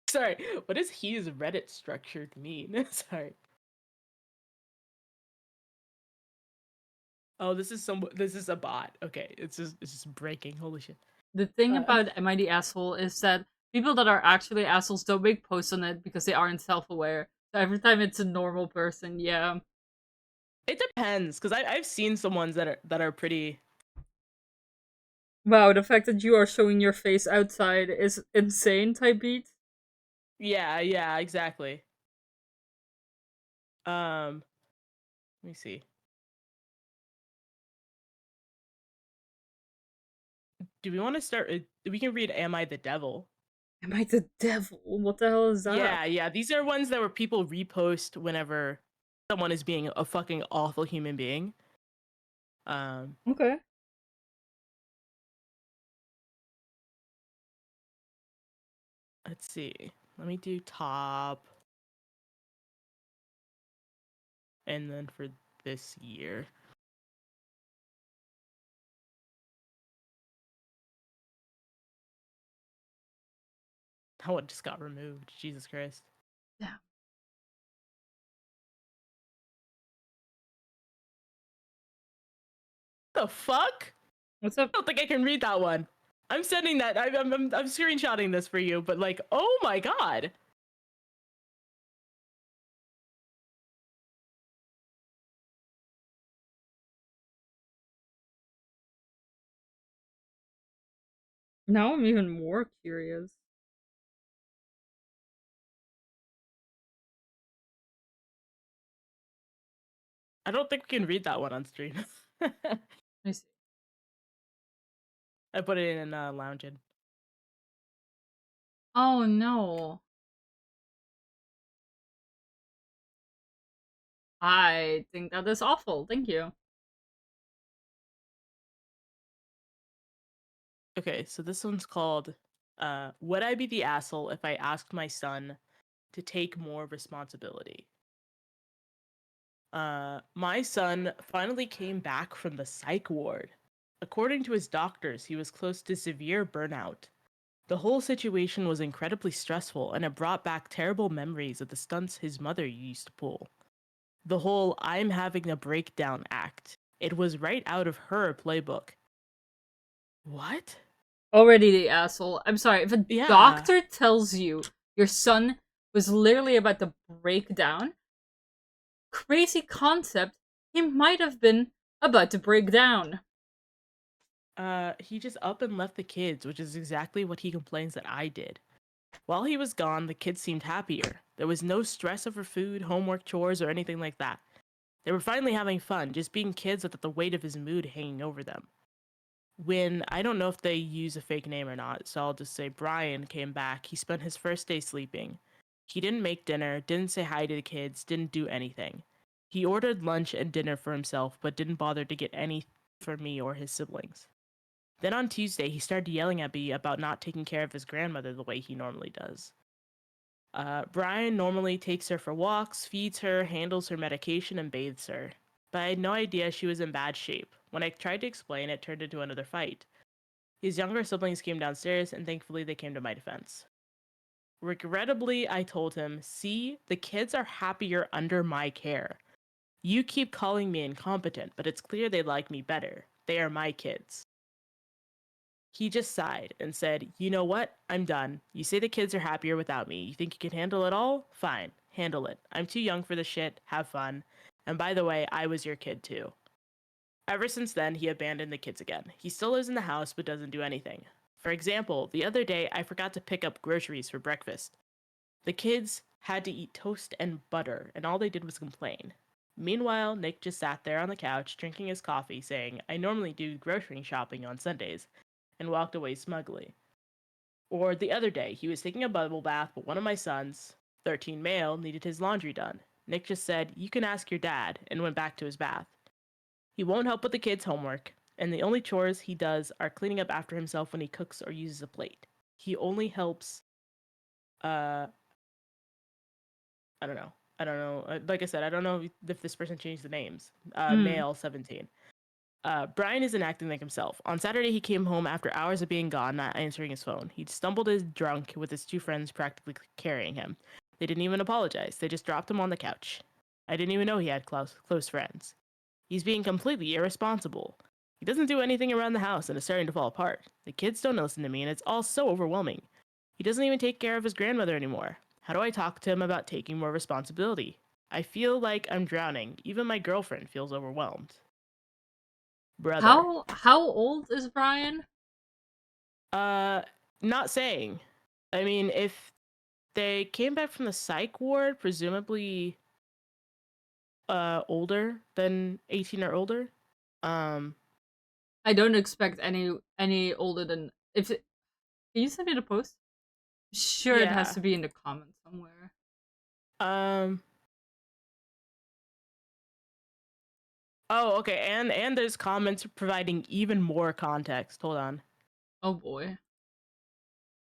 Speaker 2: Sorry, what does he's Reddit structured mean? Sorry. Oh, this is a bot. Okay, it's just breaking. Holy shit.
Speaker 1: The thing
Speaker 2: Uh,
Speaker 1: about Am I the Asshole is that people that are actually assholes don't make posts on it because they aren't self aware. So every time it's a normal person, yeah.
Speaker 2: it depends, because I've seen some ones that are pretty.
Speaker 1: Wow, the fact that you are showing your face outside is insane, type beat.
Speaker 2: Yeah, yeah, exactly. Let me see. Do we want to start? We can read "Am I the Devil?"
Speaker 1: Am I the devil? What the hell is that?
Speaker 2: Yeah, yeah. These are ones that where people repost whenever someone is being a fucking awful human being. Um,
Speaker 1: Okay.
Speaker 2: let's see. Let me do top, and then for this year. Oh, it just got removed. Jesus Christ.
Speaker 1: Yeah.
Speaker 2: The fuck?
Speaker 1: What's up?
Speaker 2: I don't think I can read that one. I'm sending that. I'm screenshotting this for you. But like, oh my god.
Speaker 1: Now I'm even more curious.
Speaker 2: I don't think we can read that one on stream.
Speaker 1: Let me see.
Speaker 2: I put it in lounge in.
Speaker 1: Oh no. I think that is awful. Thank you.
Speaker 2: Okay, so this one's called Would I Be the Asshole If I Asked My Son to Take More Responsibility? My son finally came back from the psych ward. According to his doctors, he was close to severe burnout. The whole situation was incredibly stressful and it brought back terrible memories of the stunts his mother used to pull. The whole "I'm having a breakdown" act. It was right out of her playbook. What?
Speaker 1: Already the asshole. I'm sorry. If a
Speaker 2: Yeah.
Speaker 1: doctor tells you your son was literally about to break down, crazy concept, he might have been about to break down.
Speaker 2: He just up and left the kids, which is exactly what he complains that I did. While he was gone, the kids seemed happier. There was no stress over food, homework, chores, or anything like that. They were finally having fun, just being kids without the weight of his mood hanging over them. When I don't know if they use a fake name or not, so I'll just say Brian came back, he spent his first day sleeping. He didn't make dinner, didn't say hi to the kids, didn't do anything. He ordered lunch and dinner for himself, but didn't bother to get any for me or his siblings. Then on Tuesday, he started yelling at me about not taking care of his grandmother the way he normally does. Brian normally takes her for walks, feeds her, handles her medication, and bathes her. But I had no idea she was in bad shape. When I tried to explain, it turned into another fight. His younger siblings came downstairs, and thankfully they came to my defense. Regrettably, I told him, "See, the kids are happier under my care. You keep calling me incompetent, but it's clear they like me better. They are my kids." He just sighed and said, "You know what? I'm done. You say the kids are happier without me. You think you can handle it all? Fine, handle it. I'm too young for this shit. Have fun. And by the way, I was your kid too." Ever since then, he abandoned the kids again. He still lives in the house but doesn't do anything. For example, the other day I forgot to pick up groceries for breakfast. The kids had to eat toast and butter, and all they did was complain. Meanwhile, Nick just sat there on the couch drinking his coffee, saying, "I normally do grocery shopping on Sundays," and walked away smugly. Or the other day, he was taking a bubble bath, but one of my sons, 13 male, needed his laundry done. Nick just said, "You can ask your dad," and went back to his bath. He won't help with the kids' homework, and the only chores he does are cleaning up after himself when he cooks or uses a plate. He only helps, uh, I don't know. I don't know. Like I said, I don't know if this person changed the names.
Speaker 1: Hmm.
Speaker 2: Male 17. Brian isn't acting like himself. On Saturday, he came home after hours of being gone, not answering his phone. He stumbled as drunk with his two friends practically carrying him. They didn't even apologize. They just dropped him on the couch. I didn't even know he had close friends. He's being completely irresponsible. He doesn't do anything around the house and is starting to fall apart. The kids don't listen to me, and it's all so overwhelming. He doesn't even take care of his grandmother anymore. How do I talk to him about taking more responsibility? I feel like I'm drowning. Even my girlfriend feels overwhelmed. Brother.
Speaker 1: How old is Brian?
Speaker 2: Uh, not saying. I mean, if they came back from the psych ward, presumably older than 18 or older. Um,
Speaker 1: I don't expect any older than if it, can you send me the post? Sure, it has
Speaker 2: yeah.
Speaker 1: to be in the comments somewhere.
Speaker 2: Um, oh, okay. And there's comments providing even more context. Hold on.
Speaker 1: Oh boy.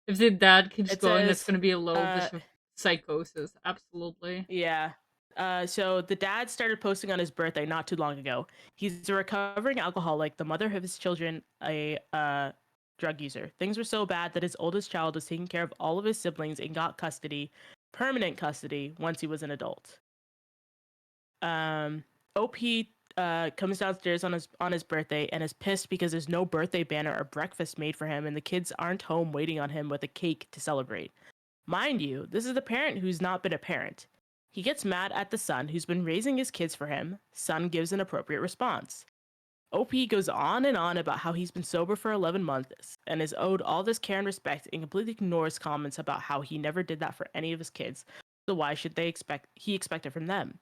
Speaker 1: If the dad keeps
Speaker 2: It
Speaker 1: going, that's
Speaker 2: says
Speaker 1: gonna be a low
Speaker 2: uh
Speaker 1: vision of psychosis. Absolutely.
Speaker 2: yeah. So the dad started posting on his birthday not too long ago. He's a recovering alcoholic, the mother of his children, a drug user. Things were so bad that his oldest child was taking care of all of his siblings and got custody, permanent custody, once he was an adult. OP comes downstairs on his birthday and is pissed because there's no birthday banner or breakfast made for him, and the kids aren't home waiting on him with a cake to celebrate. Mind you, this is the parent who's not been a parent. He gets mad at the son who's been raising his kids for him. Son gives an appropriate response. OP goes on and on about how he's been sober for 11 months and is owed all this care and respect, and completely ignores comments about how he never did that for any of his kids. So why should he expect it from them?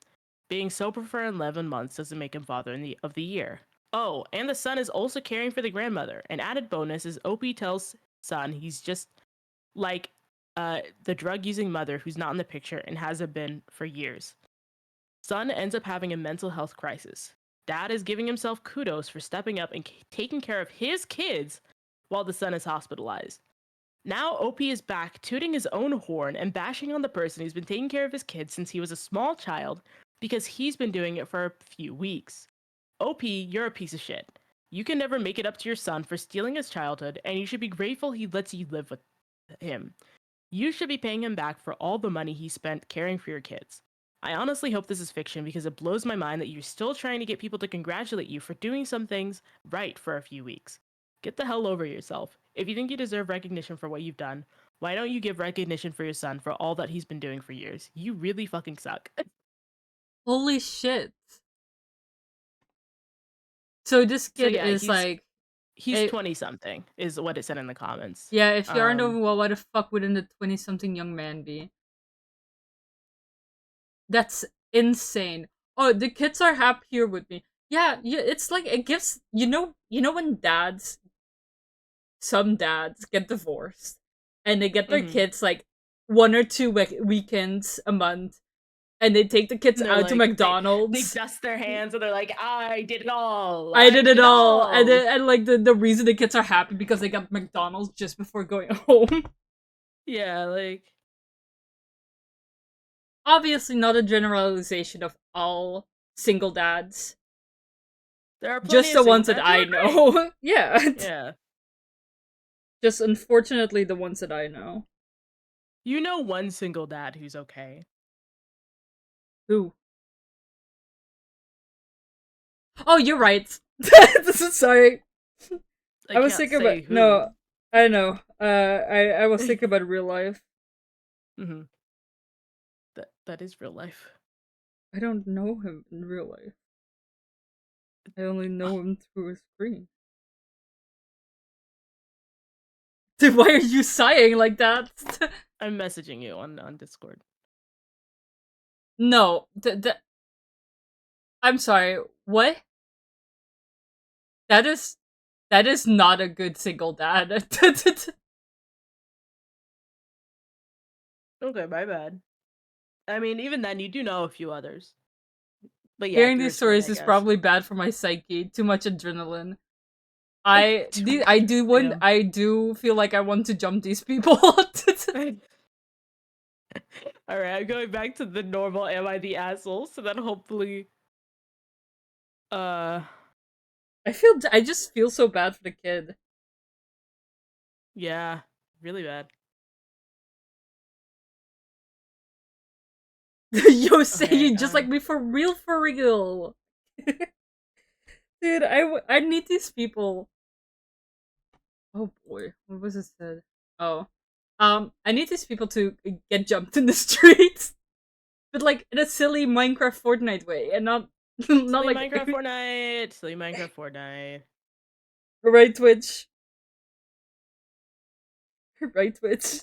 Speaker 2: Being sober for 11 months doesn't make him father of the year. Oh, and the son is also caring for the grandmother. An added bonus is OP tells son he's just like the drug using mother who's not in the picture and hasn't been for years. Son ends up having a mental health crisis. Dad is giving himself kudos for stepping up and taking care of his kids while the son is hospitalized. Now OP is back tooting his own horn and bashing on the person who's been taking care of his kids since he was a small child because he's been doing it for a few weeks. OP, you're a piece of shit. You can never make it up to your son for stealing his childhood, and you should be grateful he lets you live with him. You should be paying him back for all the money he spent caring for your kids. I honestly hope this is fiction because it blows my mind that you're still trying to get people to congratulate you for doing some things right for a few weeks. Get the hell over yourself. If you think you deserve recognition for what you've done, why don't you give recognition for your son for all that he's been doing for years? You really fucking suck.
Speaker 1: Holy shit. So this
Speaker 2: So
Speaker 1: kid
Speaker 2: yeah,
Speaker 1: is like
Speaker 2: he's
Speaker 1: a
Speaker 2: 20 something is what it said in the comments.
Speaker 1: yeah, if you aren't
Speaker 2: Um
Speaker 1: overwhelmed, why the fuck wouldn't a 20 something young man be? That's insane. Oh, the kids are happier with me. Yeah, yeah, it's like it gives you know when some dads get divorced and they get their
Speaker 2: mhm.
Speaker 1: kids like one or two weekends a month and they take the kids
Speaker 2: And they're
Speaker 1: out to
Speaker 2: like they
Speaker 1: McDonald's.
Speaker 2: dust their hands and they're like, I did it all.
Speaker 1: I
Speaker 2: I
Speaker 1: did
Speaker 2: did
Speaker 1: it
Speaker 2: it
Speaker 1: all, and
Speaker 2: all.
Speaker 1: like the reason the kids are happy because they got McDonald's just before going home.
Speaker 2: Yeah, like
Speaker 1: Obviously, not a generalization of all single dads,
Speaker 2: there are plenty
Speaker 1: just
Speaker 2: of
Speaker 1: the
Speaker 2: single
Speaker 1: ones that
Speaker 2: dads who
Speaker 1: I
Speaker 2: are great.
Speaker 1: know. Yeah,
Speaker 2: Yeah.
Speaker 1: just unfortunately the ones that I know.
Speaker 2: You know one single dad who's okay.
Speaker 1: Who? Oh, you're right. Sorry.
Speaker 2: I
Speaker 1: I was
Speaker 2: can't
Speaker 1: thinking about
Speaker 2: say who.
Speaker 1: no. I know. I was thinking about real life.
Speaker 2: hmm that is real life.
Speaker 1: I don't know him in real life. I only know him through a screen. Dude, why are you sighing like that?
Speaker 2: I'm messaging you on Discord.
Speaker 1: No, I'm sorry. What? That is that is not a good single dad.
Speaker 2: Okay, my bad. I mean, even then, you do know a few others. But yeah,
Speaker 1: Hearing
Speaker 2: through
Speaker 1: these
Speaker 2: a twin,
Speaker 1: stories
Speaker 2: I
Speaker 1: is
Speaker 2: guess.
Speaker 1: probably bad for my psyche. Too much adrenaline.
Speaker 2: Damn.
Speaker 1: I do feel like I want to jump these people.
Speaker 2: All right, I'm going back to the normal. Am I the asshole? So then hopefully, uh,
Speaker 1: I just feel so bad for the kid.
Speaker 2: yeah, really bad.
Speaker 1: Yo, say
Speaker 2: Okay,
Speaker 1: you just like me for real, for real. Dude, I need these people. Oh boy, what was it said? Oh, I need these people to get jumped in the streets, but like in a silly Minecraft Fortnite way, and not not
Speaker 2: silly
Speaker 1: like
Speaker 2: Minecraft Fortnite. Silly Minecraft Fortnite.
Speaker 1: right Twitch, right Twitch,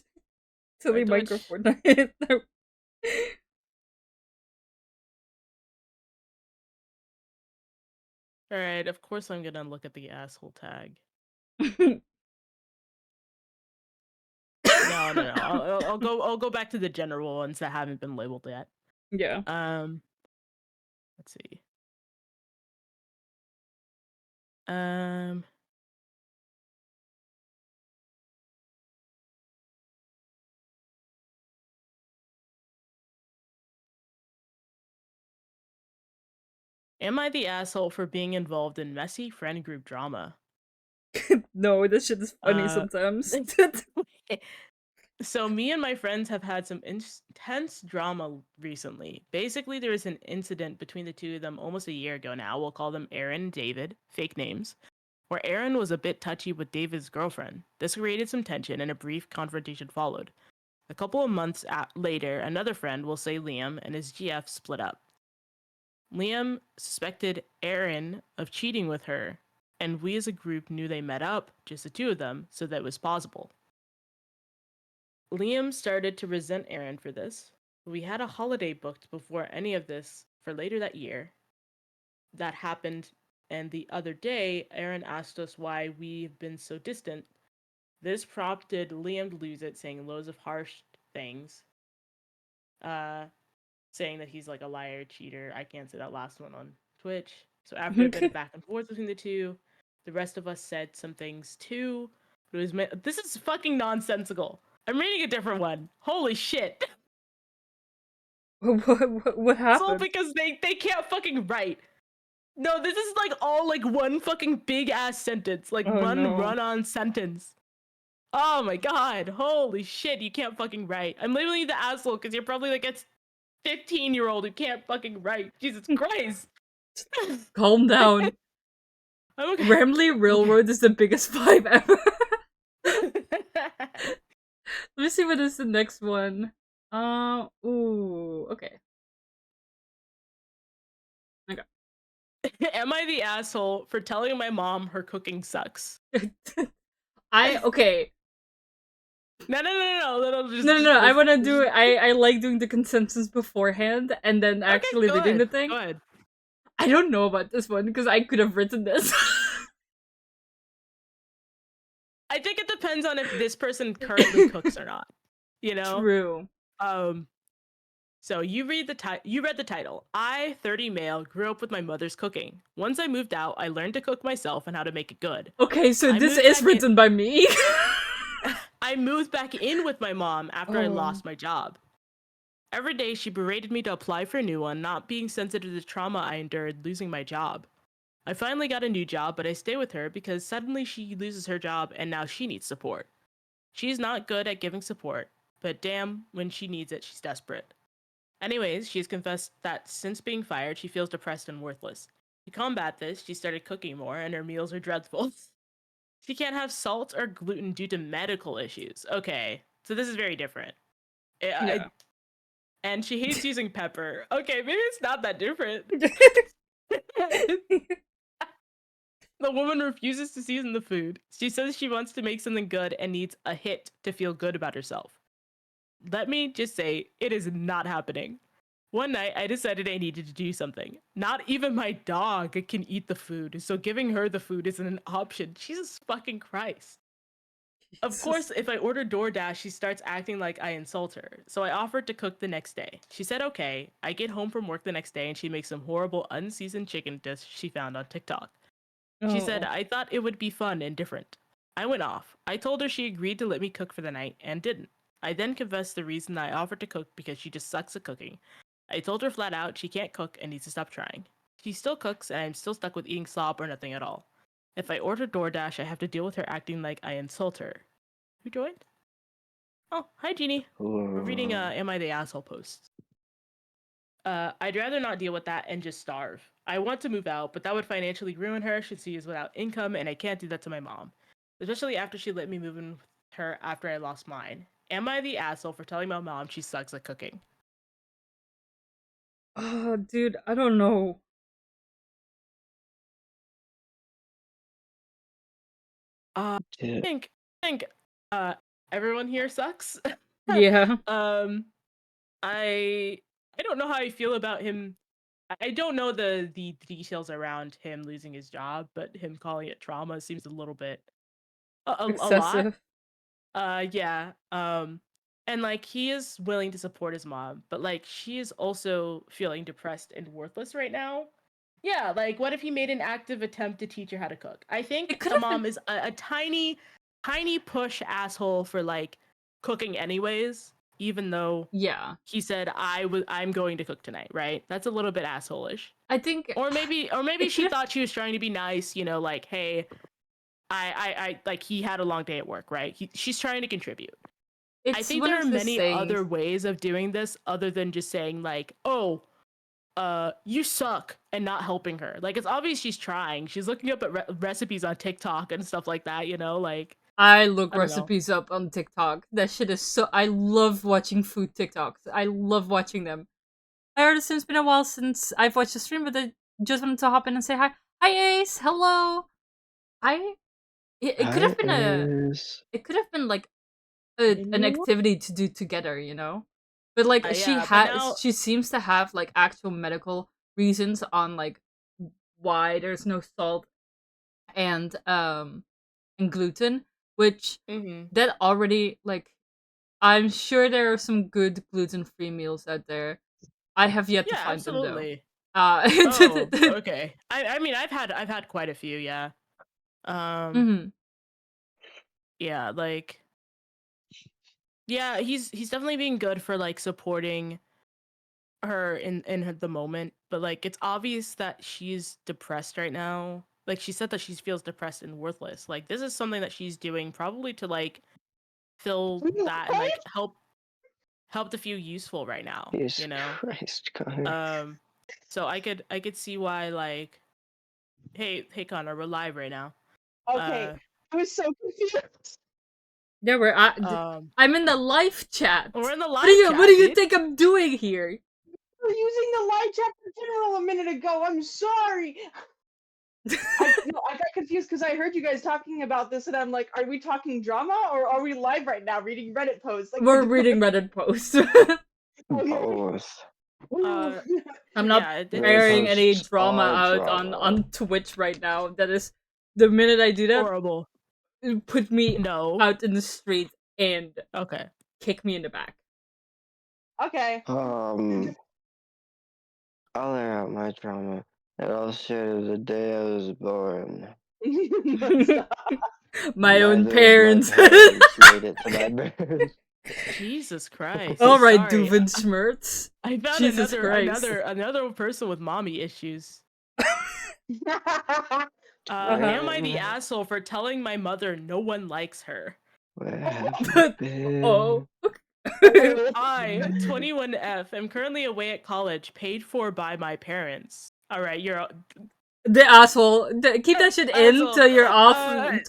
Speaker 1: silly
Speaker 2: Right,
Speaker 1: Minecraft
Speaker 2: Twitch.
Speaker 1: Fortnite.
Speaker 2: All right, of course I'm gonna look at the asshole tag. No, no, no. I'll go back to the general ones that haven't been labeled yet.
Speaker 1: Yeah.
Speaker 2: Um, let's see. Um, am I the asshole for being involved in messy friend group drama?
Speaker 1: No, this shit is funny
Speaker 2: Uh,
Speaker 1: sometimes.
Speaker 2: so me and my friends have had some intense drama recently. Basically, there was an incident between the two of them almost a year ago now. We'll call them Aaron and David, fake names, where Aaron was a bit touchy with David's girlfriend. This created some tension and a brief confrontation followed. A couple of months later, another friend, we'll say Liam, and his GF split up. Liam suspected Aaron of cheating with her, and we as a group knew they met up, just the two of them, so that was possible. Liam started to resent Aaron for this. We had a holiday booked before any of this for later that year. That happened, and the other day, Aaron asked us why we've been so distant. This prompted Liam to lose it, saying loads of harsh things. Uh, Saying that he's like a liar, cheater. I can't say that last one on Twitch. So after a bit of back and forth between the two, the rest of us said some things too. But it was this is fucking nonsensical. I'm reading a different one. Holy shit.
Speaker 1: What
Speaker 2: It's all
Speaker 1: happened?
Speaker 2: because they can't fucking write. No, this is like all like one fucking big ass sentence. Like
Speaker 1: Oh
Speaker 2: one
Speaker 1: no.
Speaker 2: run on sentence. Oh my god. Holy shit, you can't fucking write. I'm labeling you the asshole because you're probably like a 15-year-old who can't fucking write. Jesus Christ.
Speaker 1: Calm down.
Speaker 2: I'm okay.
Speaker 1: Ramley
Speaker 2: Okay.
Speaker 1: Railroad is the biggest vibe ever. Let me see what is the next one. Ooh, okay. Okay.
Speaker 2: Am I the asshole for telling my mom her cooking sucks?
Speaker 1: Okay.
Speaker 2: No,
Speaker 1: No, no, no. I want to do
Speaker 2: just...
Speaker 1: it. I like doing the consensus beforehand and then
Speaker 2: Okay,
Speaker 1: actually
Speaker 2: go
Speaker 1: reading
Speaker 2: ahead.
Speaker 1: the thing.
Speaker 2: Go ahead.
Speaker 1: I don't know about this one because I could have written this.
Speaker 2: I think it depends on if this person currently cooks or not. You know?
Speaker 1: True.
Speaker 2: Um so you read you read the title. I, 30 male, grew up with my mother's cooking. Once I moved out, I learned to cook myself and how to make it good.
Speaker 1: Okay, so
Speaker 2: I
Speaker 1: this
Speaker 2: moved
Speaker 1: is
Speaker 2: back in
Speaker 1: written by me.
Speaker 2: I moved back in with my mom after I
Speaker 1: Oh.
Speaker 2: lost my job. Every day she berated me to apply for a new one, not being sensitive to the trauma I endured losing my job. I finally got a new job, but I stay with her because suddenly she loses her job and now she needs support. She's not good at giving support, but damn, when she needs it, she's desperate. Anyways, she's confessed that since being fired, she feels depressed and worthless. To combat this, she started cooking more, and her meals are dreadful. She can't have salt or gluten due to medical issues. Okay, so this is very different.
Speaker 1: Yeah.
Speaker 2: And she hates using pepper. Okay, maybe it's not that different. The woman refuses to season the food. She says she wants to make something good and needs a hit to feel good about herself. Let me just say, it is not happening. One night, I decided I needed to do something. Not even my dog can eat the food, so giving her the food isn't an option. Jesus fucking Christ. Of
Speaker 1: Jesus.
Speaker 2: course, if I order DoorDash, she starts acting like I insult her. So I offered to cook the next day. She said okay. I get home from work the next day and she makes some horrible unseasoned chicken dish she found on TikTok. She said
Speaker 1: Oh.
Speaker 2: I thought it would be fun and different. I went off. I told her she agreed to let me cook for the night and didn't. I then confessed the reason I offered to cook because she just sucks at cooking. I told her flat out she can't cook and needs to stop trying. She still cooks and I'm still stuck with eating slop or nothing at all. If I order DoorDash, I have to deal with her acting like I insult her. Who joined? Oh, hi, Jeannie. We're reading Am I the Asshole posts. I'd rather not deal with that and just starve. I want to move out, but that would financially ruin her since she is without income, and I can't do that to my mom. Especially after she let me move in with her after I lost mine. Am I the asshole for telling my mom she sucks at cooking?
Speaker 1: Oh, dude, I don't know.
Speaker 2: I think uh everyone here sucks.
Speaker 1: Yeah.
Speaker 2: um I I don't know how I feel about him. I don't know the details around him losing his job, but him calling it trauma seems a little bit a lot.
Speaker 1: Excessive.
Speaker 2: Yeah. And like he is willing to support his mom, but like she is also feeling depressed and worthless right now. Yeah, like what if he made an active attempt to teach her how to cook? I
Speaker 1: It
Speaker 2: think
Speaker 1: could
Speaker 2: the
Speaker 1: have been.
Speaker 2: mom is a tiny push asshole for like cooking anyways, even though
Speaker 1: Yeah.
Speaker 2: he said I'm going to cook tonight, right? That's a little bit asshole-ish.
Speaker 1: I think
Speaker 2: Or maybe
Speaker 1: it could
Speaker 2: she
Speaker 1: have.
Speaker 2: thought she was trying to be nice, like, hey, I like he had a long day at work, right? She's trying to contribute. I
Speaker 1: It's
Speaker 2: think
Speaker 1: one
Speaker 2: there are
Speaker 1: of the
Speaker 2: many other
Speaker 1: sayings.
Speaker 2: ways of doing this other than just saying like, "Oh, you suck," and not helping her. Like it's obvious she's trying. She's looking up at recipes on TikTok and stuff like that. Like
Speaker 1: I look
Speaker 2: I don't know.
Speaker 1: recipes up on TikTok. That shit is so. I love watching food TikToks. I love watching them. I heard it's been a while since I've watched a stream, but I just wanted to hop in and say hi. Hi, Ace. Hello. I. It could
Speaker 3: Hi,
Speaker 1: have been a.
Speaker 3: Ace.
Speaker 1: It could have been like an
Speaker 2: Anyone?
Speaker 1: activity to do together, you know. But like
Speaker 2: Yeah, but now.
Speaker 1: she seems to have like actual medical reasons on like why there's no salt and gluten, which
Speaker 2: Mm-hmm.
Speaker 1: that already like I'm sure there are some good gluten-free meals out there. I have yet to
Speaker 2: Yeah,
Speaker 1: find them though.
Speaker 2: absolutely.
Speaker 1: Uh
Speaker 2: Oh, okay. I mean, I've had quite a few. Yeah. Um.
Speaker 1: mhm.
Speaker 2: Yeah. Like. Yeah. He's definitely being good for like supporting her the moment, but like it's obvious that she's depressed right now. Like she said that she feels depressed and worthless. Like this is something that she's doing probably to like fill that and like help to feel useful right now,
Speaker 3: Jesus Christ, Connor.
Speaker 2: so I could see why like hey Connor, we're live right now.
Speaker 4: Okay,
Speaker 2: Uh
Speaker 4: I was so confused.
Speaker 1: Yeah,
Speaker 2: um
Speaker 1: I'm in the live chat.
Speaker 2: we're in the
Speaker 1: What do
Speaker 2: live
Speaker 1: you
Speaker 2: chat, dude.
Speaker 1: think I'm doing here?
Speaker 4: We were using the live chat for general a minute ago. I'm sorry. I got confused because I heard you guys talking about this, and I'm like, are we talking drama or are we live right now reading Reddit posts? Like,
Speaker 1: We're reading Reddit posts.
Speaker 4: okay.
Speaker 3: Both.
Speaker 2: uh
Speaker 1: I'm not
Speaker 2: yeah,
Speaker 3: Reddit
Speaker 2: it's
Speaker 1: airing any
Speaker 3: posts
Speaker 1: drama
Speaker 3: are
Speaker 1: out
Speaker 3: drama.
Speaker 1: on Twitch right now. That is the minute I do that,
Speaker 2: horrible.
Speaker 1: put me
Speaker 2: No.
Speaker 1: out in the street and
Speaker 2: Okay.
Speaker 1: kick me in the back.
Speaker 4: Okay.
Speaker 3: I'll air out my drama. And I'll share the day I was born.
Speaker 4: Stop.
Speaker 1: My own
Speaker 3: Neither of my
Speaker 1: parents.
Speaker 3: parents made it to my birth.
Speaker 2: Jesus Christ.
Speaker 1: All right,
Speaker 2: Sorry.
Speaker 1: Doofenshmirtz.
Speaker 2: I found
Speaker 1: Jesus
Speaker 2: another
Speaker 1: Christ.
Speaker 2: another another person with mommy issues.
Speaker 1: Uh huh.
Speaker 2: Am I the asshole for telling my mother no one likes her?
Speaker 3: Where have you
Speaker 1: Oh.
Speaker 3: been?
Speaker 2: I, 21F, am currently away at college, paid for by my parents. All right, you're
Speaker 1: The asshole. Keep that shit in
Speaker 2: asshole.
Speaker 1: till you're off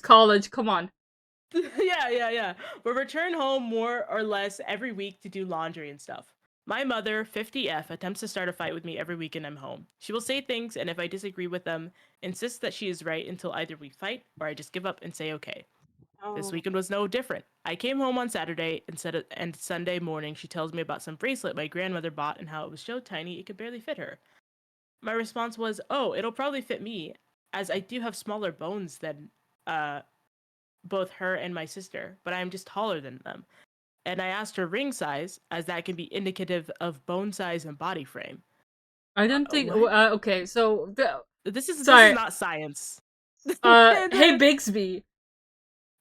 Speaker 1: college. Come on.
Speaker 2: Yeah. But return home more or less every week to do laundry and stuff. My mother, 50F, attempts to start a fight with me every weekend I'm home. She will say things, and if I disagree with them, insists that she is right until either we fight or I just give up and say okay. This
Speaker 4: Oh.
Speaker 2: weekend was no different. I came home on Saturday and Sunday morning she tells me about some bracelet my grandmother bought and how it was so tiny it could barely fit her. My response was, "Oh, it'll probably fit me, as I do have smaller bones than uh both her and my sister, but I'm just taller than them. And I asked her ring size, as that can be indicative of bone size and body frame.
Speaker 1: I don't think.
Speaker 2: What?
Speaker 1: Okay, so
Speaker 2: This is
Speaker 1: sorry.
Speaker 2: not science.
Speaker 1: Hey Bixby.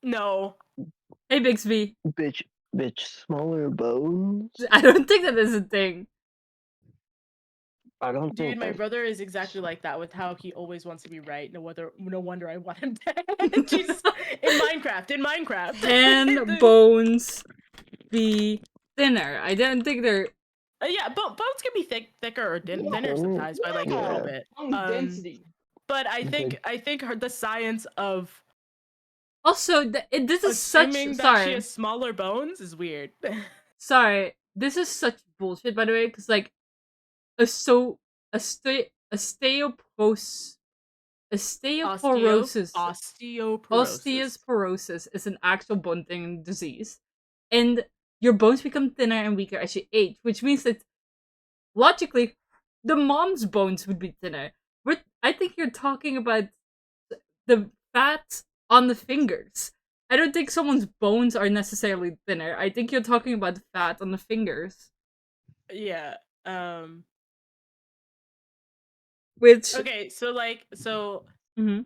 Speaker 2: No.
Speaker 1: Hey Bixby.
Speaker 3: Bitch, smaller bones?
Speaker 1: I don't think that is a thing.
Speaker 3: I don't
Speaker 2: Dude,
Speaker 3: think
Speaker 2: my
Speaker 3: that.
Speaker 2: brother is exactly like that with how he always wants to be right. No wonder I want him dead. Jesus. In Minecraft.
Speaker 1: Can bones be thinner? I don't think they're.
Speaker 2: Yeah, bones can be thicker or thinner sometimes by like a little
Speaker 3: Yeah.
Speaker 2: bit.
Speaker 4: Bone density.
Speaker 2: But I think the science of
Speaker 1: Also, this is such.
Speaker 2: assuming that she
Speaker 1: Sorry.
Speaker 2: has smaller bones is weird.
Speaker 1: Sorry. This is such bullshit, by the way, because, like, osteoporosis.
Speaker 2: Osteoporosis.
Speaker 1: Osteoporosis is an actual bone thinning disease. And your bones become thinner and weaker as you age, which means that logically, the mom's bones would be thinner. But I think you're talking about the fat on the fingers. I don't think someone's bones are necessarily thinner. I think you're talking about the fat on the fingers.
Speaker 2: Yeah.
Speaker 1: Which.
Speaker 2: Okay, so
Speaker 1: Mhm.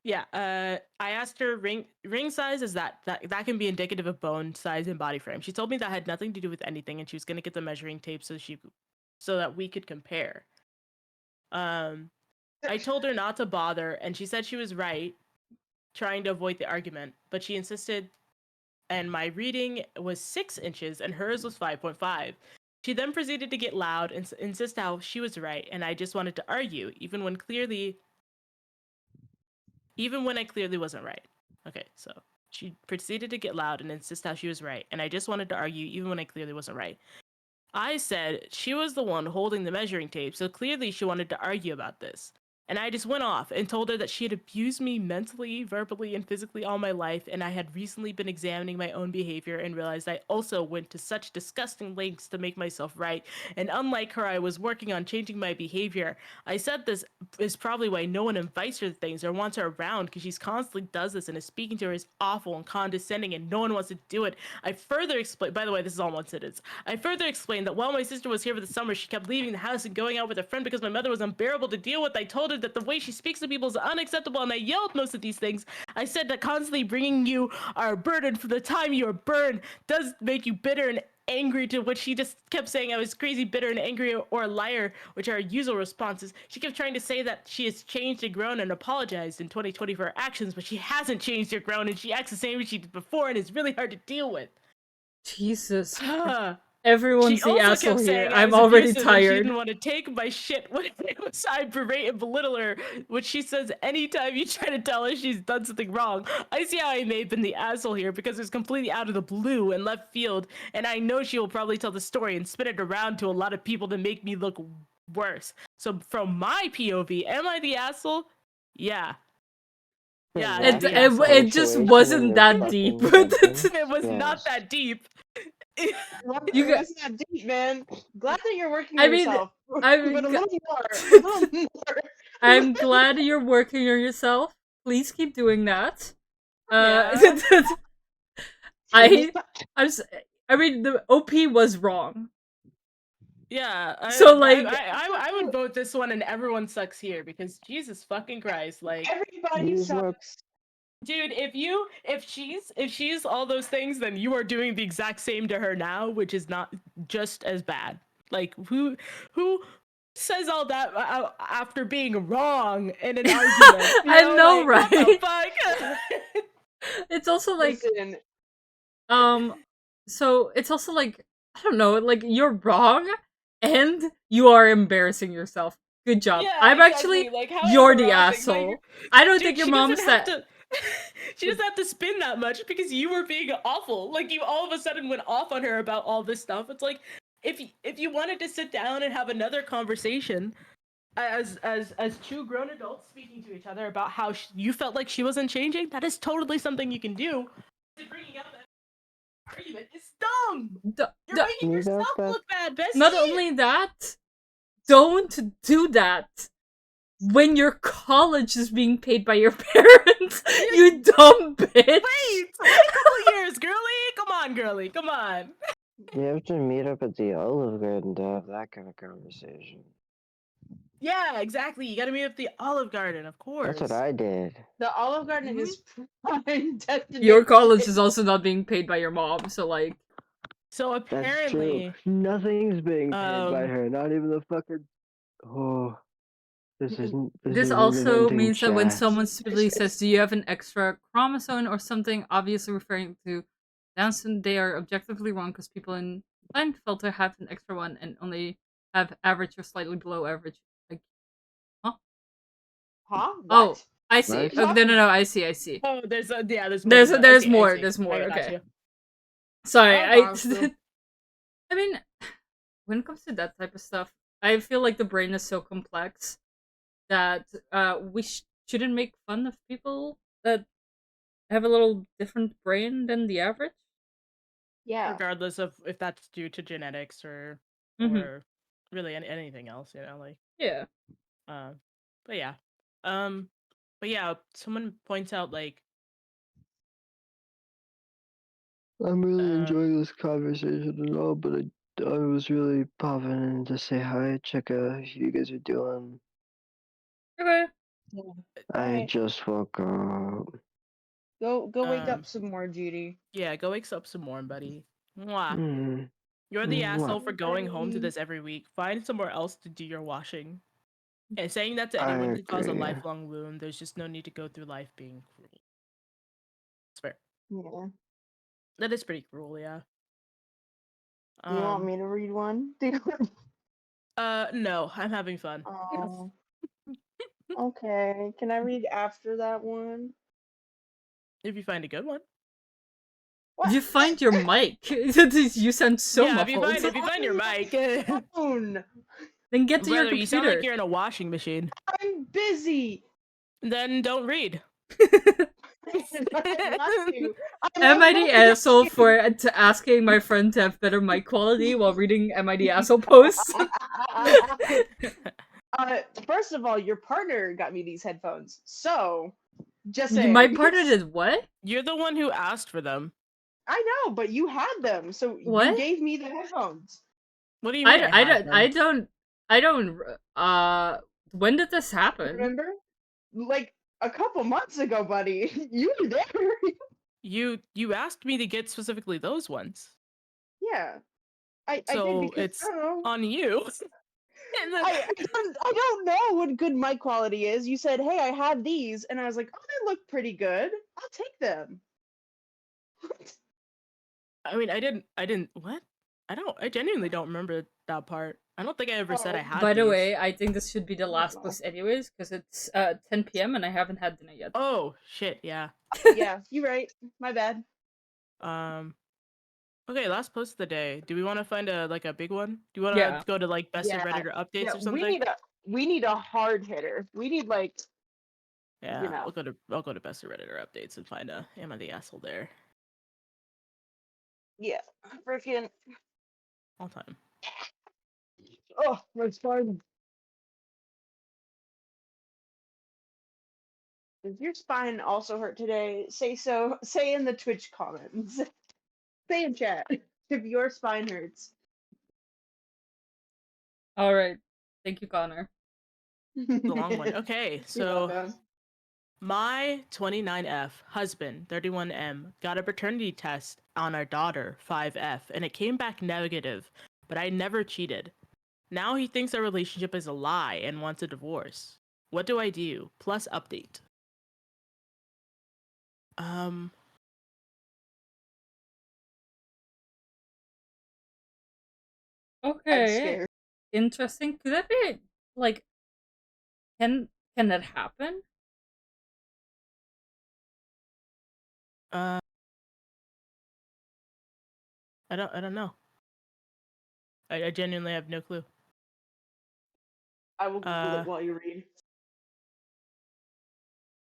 Speaker 2: yeah, I asked her ring size is that can be indicative of bone size and body frame. She told me that had nothing to do with anything, and she was gonna get the measuring tape so that we could compare. I told her not to bother, and she said she was right, trying to avoid the argument, but she insisted, and my reading was 6 inches and hers was 5.5. She then proceeded to get loud and insist how she was right, and I just wanted to argue, even when I clearly wasn't right. Okay, so she proceeded to get loud and insist how she was right, and I just wanted to argue, even when I clearly wasn't right. I said she was the one holding the measuring tape, so clearly she wanted to argue about this. And I just went off and told her that she had abused me mentally, verbally, and physically all my life, and I had recently been examining my own behavior and realized I also went to such disgusting lengths to make myself right. And unlike her, I was working on changing my behavior. I said this is probably why no one invites her to things or wants her around, because she's constantly does this, and is speaking to her is awful and condescending, and no one wants to do it. I further explained, by the way, this is all one sentence. I further explained that while my sister was here for the summer, she kept leaving the house and going out with a friend because my mother was unbearable to deal with. I told her that the way she speaks to people is unacceptable, and I yelled most of these things. I said that constantly bringing you are a burden from the time you are burned does make you bitter and angry, to which she just kept saying I was crazy, bitter, and angry, or a liar, which are usual responses. She kept trying to say that she has changed and grown and apologized in 2020 for her actions, but she hasn't changed or grown, and she acts the same as she did before, and it's really hard to deal with.
Speaker 1: Jesus.
Speaker 2: She
Speaker 1: Everyone's the
Speaker 2: also
Speaker 1: asshole
Speaker 2: kept
Speaker 1: here.
Speaker 2: saying I
Speaker 1: I'm
Speaker 2: was
Speaker 1: already
Speaker 2: abusive and she
Speaker 1: tired.
Speaker 2: didn't want to take my shit when I berate and belittle her, which she says anytime you try to tell her she's done something wrong. I see how I may have been the asshole here because it's completely out of the blue and left field, and I know she will probably tell the story and spin it around to a lot of people to make me look worse. So from my POV, am I the asshole? Yeah. Yeah, I'm the asshole.
Speaker 1: It just wasn't that deep.
Speaker 2: It was not that deep.
Speaker 1: You got.
Speaker 4: It's not deep, man. Glad that you're working
Speaker 1: I
Speaker 4: on
Speaker 1: mean,
Speaker 4: yourself.
Speaker 1: I'm
Speaker 4: But a
Speaker 1: g-
Speaker 4: little more. A little more.
Speaker 1: I'm glad you're working on yourself. Please keep doing that.
Speaker 2: Yeah.
Speaker 1: I I mean, the OP was wrong.
Speaker 2: Yeah,
Speaker 1: So, like,
Speaker 2: I would vote this one and everyone sucks here, because Jesus fucking Christ, like,
Speaker 4: Everybody sucks.
Speaker 2: dude, if she's all those things, then you are doing the exact same to her now, which is not just as bad. Like, who says all that after being wrong in an argument? You
Speaker 1: I know,
Speaker 2: like,
Speaker 1: right?
Speaker 2: What the fuck?
Speaker 1: It's also like,
Speaker 4: Listen,
Speaker 1: so it's also like, I don't know, like, you're wrong and you are embarrassing yourself. Good job.
Speaker 2: Yeah,
Speaker 1: I'm
Speaker 2: exactly.
Speaker 1: actually,
Speaker 2: Like, how
Speaker 1: you're the
Speaker 2: embarrassing.
Speaker 1: asshole.
Speaker 2: Like,
Speaker 1: I don't
Speaker 2: dude,
Speaker 1: think your
Speaker 2: she
Speaker 1: mom's
Speaker 2: doesn't have
Speaker 1: that.
Speaker 2: to. She doesn't have to spin that much because you were being awful. Like, you all of a sudden went off on her about all this stuff. It's like, if you wanted to sit down and have another conversation as two grown adults speaking to each other about how you felt like she wasn't changing, that is totally something you can do. Bringing up that argument is dumb. You're making yourself look bad, bestie.
Speaker 1: Not only that, don't do that. when your college is being paid by your parents, you dumb bitch.
Speaker 2: Wait a couple years, girly. Come on, girly. Come on.
Speaker 3: You have to meet up at the Olive Garden to have that kind of conversation.
Speaker 2: Yeah, exactly. You gotta meet up the Olive Garden, of course.
Speaker 3: That's what I did.
Speaker 4: The Olive Garden is prime destination.
Speaker 1: Your college is also not being paid by your mom, so like.
Speaker 2: So
Speaker 3: That's true.
Speaker 2: apparently,
Speaker 3: Nothing's being paid by
Speaker 2: um,
Speaker 3: her. Not even the fucking. Oh, this isn't.
Speaker 1: This
Speaker 3: isn't
Speaker 1: also
Speaker 3: inventing
Speaker 1: means that when
Speaker 3: chat.
Speaker 1: someone stupidly says, "Do you have an extra chromosome or something?" obviously referring to Down syndrome, they are objectively wrong because people in Klinefelter have an extra one and only have average or slightly below average. Like, huh?
Speaker 4: Huh?
Speaker 1: Oh,
Speaker 4: What?
Speaker 1: I see.
Speaker 3: What?
Speaker 1: Oh, no, I see.
Speaker 2: oh, there's more.
Speaker 1: There's
Speaker 2: to that.
Speaker 1: there's
Speaker 2: I see, I
Speaker 1: more.
Speaker 2: see.
Speaker 1: There's more.
Speaker 2: I got
Speaker 1: Okay.
Speaker 2: you.
Speaker 1: Sorry,
Speaker 4: Oh,
Speaker 1: I mean, when it comes to that type of stuff, I feel like the brain is so complex that we shouldn't make fun of people that have a little different brain than the average.
Speaker 4: Yeah.
Speaker 2: Regardless of if that's due to genetics or
Speaker 1: Mm-hmm.
Speaker 2: really anything else, like.
Speaker 1: Yeah.
Speaker 2: But yeah, but yeah, someone points out like.
Speaker 3: I'm really
Speaker 2: Uh,
Speaker 3: enjoying this conversation and all, but I was really popping in to say hi, check out how you guys are doing.
Speaker 1: Okay.
Speaker 3: I
Speaker 4: Alright.
Speaker 3: just woke up.
Speaker 4: Go wake up some more, Judy.
Speaker 2: Yeah, go wake up some more, buddy. Mwah.
Speaker 3: Mm.
Speaker 2: You're the
Speaker 3: Mwah.
Speaker 2: asshole for going home to
Speaker 4: Buddy.
Speaker 2: this every week. Find somewhere else to do your washing. And saying that to
Speaker 3: I
Speaker 2: anyone could cause a
Speaker 3: agree.
Speaker 2: lifelong wound. There's just no need to go through life being cruel. It's fair.
Speaker 4: Yeah.
Speaker 2: That is pretty cruel, yeah.
Speaker 4: Do you want me to read one?
Speaker 2: No, I'm having fun.
Speaker 4: Oh. Okay. Can I read after that one?
Speaker 2: If you find a good one.
Speaker 4: What?
Speaker 1: You find your mic. You sound so
Speaker 2: yeah,
Speaker 1: muffled.
Speaker 2: if you find your mic.
Speaker 4: Phone.
Speaker 1: Then get to your
Speaker 2: Brother,
Speaker 1: computer.
Speaker 2: you sound like you're in a washing machine.
Speaker 4: I'm busy.
Speaker 2: Then don't read.
Speaker 1: Am I the asshole for asking my friend to have better mic quality while reading Am I the asshole posts?
Speaker 4: First of all, your partner got me these headphones, so just saying.
Speaker 1: My partner did what?
Speaker 2: You're the one who asked for them.
Speaker 4: I know, but you had them, so
Speaker 1: What?
Speaker 4: you gave me the headphones.
Speaker 2: What do you mean?
Speaker 1: I don't. When did this happen?
Speaker 4: Remember? Like a couple months ago, buddy. You were there.
Speaker 2: You asked me to get specifically those ones.
Speaker 4: Yeah. I
Speaker 2: So
Speaker 4: did because
Speaker 2: it's
Speaker 4: I don't know.
Speaker 2: on you. And then,
Speaker 4: I don't know what good mic quality is. You said, "Hey, I have these," and I was like, "Oh, they look pretty good. I'll take them."
Speaker 2: I mean, I didn't. What? I genuinely don't remember that part. I don't think I ever said I had.
Speaker 1: By the
Speaker 2: these.
Speaker 1: way, I think this should be the last post anyways, because it's 10 p.m. and I haven't had dinner yet.
Speaker 2: Oh shit! Yeah.
Speaker 4: Yeah, you're right. My bad.
Speaker 2: Okay, last post of the day. Do we want to find a big one? Do you want to go to like best of Reddit or updates or something?
Speaker 4: We need a hard hitter. We need like.
Speaker 2: Yeah,
Speaker 4: You know.
Speaker 2: I'll go to best of Reddit or updates and find a am I the asshole there.
Speaker 4: Yeah, freaking.
Speaker 2: All time.
Speaker 4: Oh, my spine. If your spine also hurt today, say so. Say in the Twitch comments. Say in chat if your spine hurts.
Speaker 1: All right, thank you, Connor.
Speaker 2: It's a long one. Okay,
Speaker 4: You're
Speaker 2: so
Speaker 4: welcome.
Speaker 2: my 29F husband, 31M, got a paternity test on our daughter, 5F, and it came back negative, but I never cheated. Now he thinks our relationship is a lie and wants a divorce. What do I do? Plus update.
Speaker 1: Okay, interesting. Could that be like, can that happen?
Speaker 2: I don't know. I genuinely have no clue.
Speaker 4: I will Google it while you read.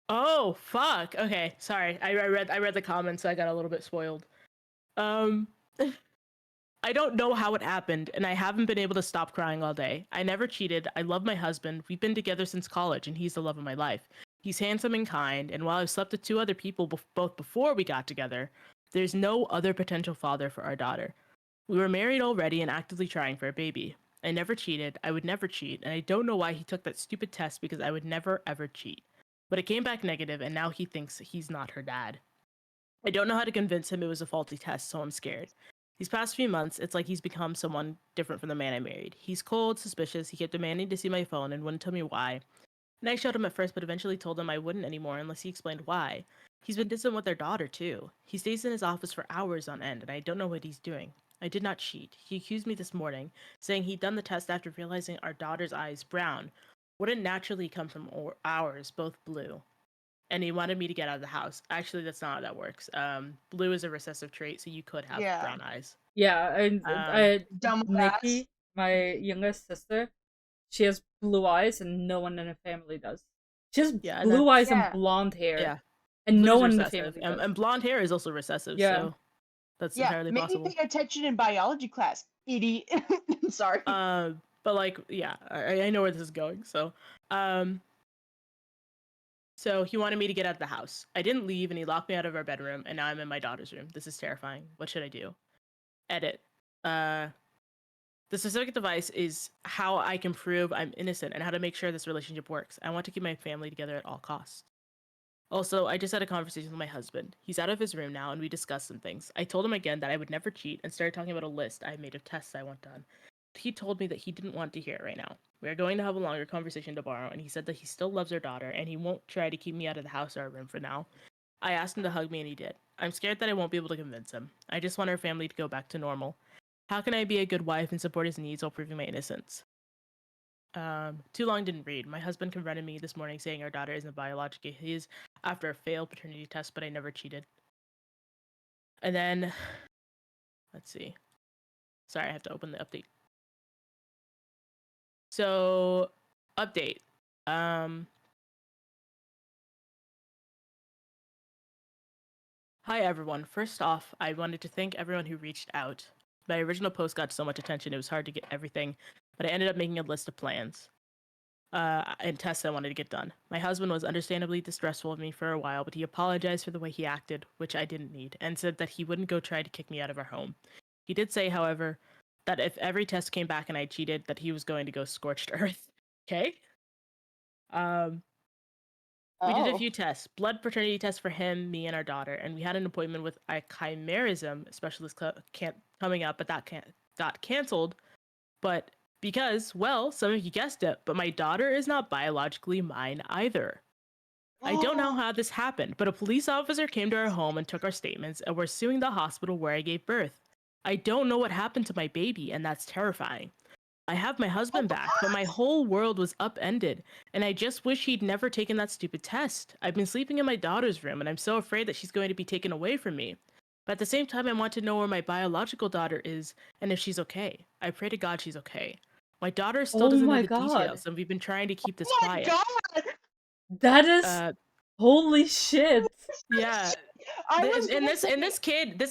Speaker 2: Oh fuck. Okay, sorry. I read the comments, so I got a little bit spoiled. I don't know how it happened, and I haven't been able to stop crying all day. I never cheated. I love my husband. We've been together since college, and he's the love of my life. He's handsome and kind, and while I've slept with 2 other people both before we got together, there's no other potential father for our daughter. We were married already and actively trying for a baby. I never cheated. I would never cheat, and I don't know why he took that stupid test because I would never ever cheat. But it came back negative, and now he thinks he's not her dad. I don't know how to convince him it was a faulty test, so I'm scared. These past few months, it's like he's become someone different from the man I married. He's cold, suspicious, he kept demanding to see my phone and wouldn't tell me why. And I showed him at first, but eventually told him I wouldn't anymore unless he explained why. He's been distant with their daughter, too. He stays in his office for hours on end, and I don't know what he's doing. I did not cheat. He accused me this morning, saying he'd done the test after realizing our daughter's eyes, brown, wouldn't naturally come from ours, both blue. And he wanted me to get out of the house. Actually, that's not how that works. Blue is a recessive trait, so you could have
Speaker 4: Yeah.
Speaker 2: brown eyes.
Speaker 1: Yeah, and
Speaker 4: Dumb ass.
Speaker 1: Nikki, my youngest sister, she has blue eyes, and no one in her family does. She has
Speaker 2: Yeah, and
Speaker 1: blue eyes
Speaker 4: Yeah.
Speaker 1: and blonde hair,
Speaker 2: Yeah,
Speaker 1: and no
Speaker 2: blue's
Speaker 1: one in the
Speaker 2: recessive,
Speaker 1: family does.
Speaker 2: and blonde hair is also recessive.
Speaker 1: Yeah.
Speaker 2: So that's
Speaker 4: Yeah,
Speaker 2: entirely
Speaker 4: maybe
Speaker 2: possible.
Speaker 4: pay attention in biology class, idiot. Sorry.
Speaker 2: But like, yeah, I know where this is going. So he wanted me to get out of the house. I didn't leave, and he locked me out of our bedroom, and now I'm in my daughter's room. This is terrifying. What should I do? Edit. The specific device is how I can prove I'm innocent and how to make sure this relationship works. I want to keep my family together at all costs. Also, I just had a conversation with my husband. He's out of his room now, and we discussed some things. I told him again that I would never cheat and started talking about a list I made of tests I want done. He told me that he didn't want to hear it right now. We are going to have a longer conversation tomorrow, and he said that he still loves our daughter and he won't try to keep me out of the house or our room for now. I asked him to hug me, and he did. I'm scared that I won't be able to convince him. I just want our family to go back to normal. How can I be a good wife and support his needs while proving my innocence? Too long didn't read. My husband confronted me this morning saying our daughter isn't biologically his after a failed paternity test, but I never cheated. And then, let's see. Sorry, I have to open the update. So, update. Hi everyone. First off, I wanted to thank everyone who reached out. My original post got so much attention, it was hard to get everything, but I ended up making a list of plans and tests I wanted to get done. My husband was understandably distrustful of me for a while, but he apologized for the way he acted, which I didn't need, and said that he wouldn't go try to kick me out of our home. He did say, however, that if every test came back and I cheated, that he was going to go scorched earth. Okay? We did a few tests, blood paternity tests for him, me, and our daughter, and we had an appointment with a chimerism specialist coming up, but that got canceled. But because, well, some of you guessed it, but my daughter is not biologically mine either. I don't know how this happened, but a police officer came to our home and took our statements, and we're suing the hospital where I gave birth. I don't know what happened to my baby, and that's terrifying. I have my husband back, but my whole world was upended, and I just wish he'd never taken that stupid test. I've been sleeping in my daughter's room, and I'm so afraid that she's going to be taken away from me. But at the same time, I want to know where my biological daughter is and if she's okay. I pray to God she's okay. My daughter still doesn't know the details, and we've been trying to keep this
Speaker 4: Oh my
Speaker 2: quiet.
Speaker 4: god!
Speaker 1: That is holy shit.
Speaker 2: Yeah. This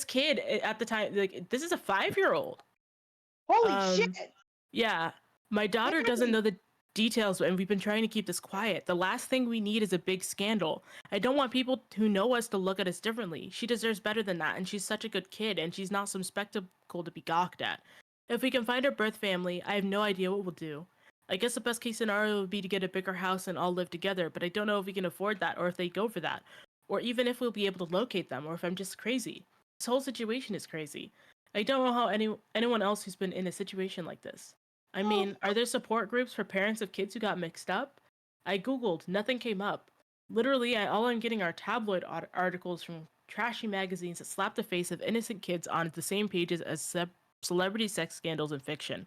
Speaker 2: kid at the time, like, this is a 5-year-old.
Speaker 4: Holy shit!
Speaker 2: Yeah, my daughter doesn't know the details, and we've been trying to keep this quiet. The last thing we need is a big scandal. I don't want people who know us to look at us differently. She deserves better than that, and she's such a good kid, and she's not some spectacle to be gawked at. If we can find her birth family, I have no idea what we'll do. I guess the best case scenario would be to get a bigger house and all live together, but I don't know if we can afford that, or if they go for that, or even if we'll be able to locate them, or if I'm just crazy. This whole situation is crazy. I don't know how anyone else who's been in a situation like this. I mean, are there support groups for parents of kids who got mixed up? I googled, nothing came up. Literally, all I'm getting are tabloid articles from trashy magazines that slap the face of innocent kids on the same pages as celebrity sex scandals in fiction.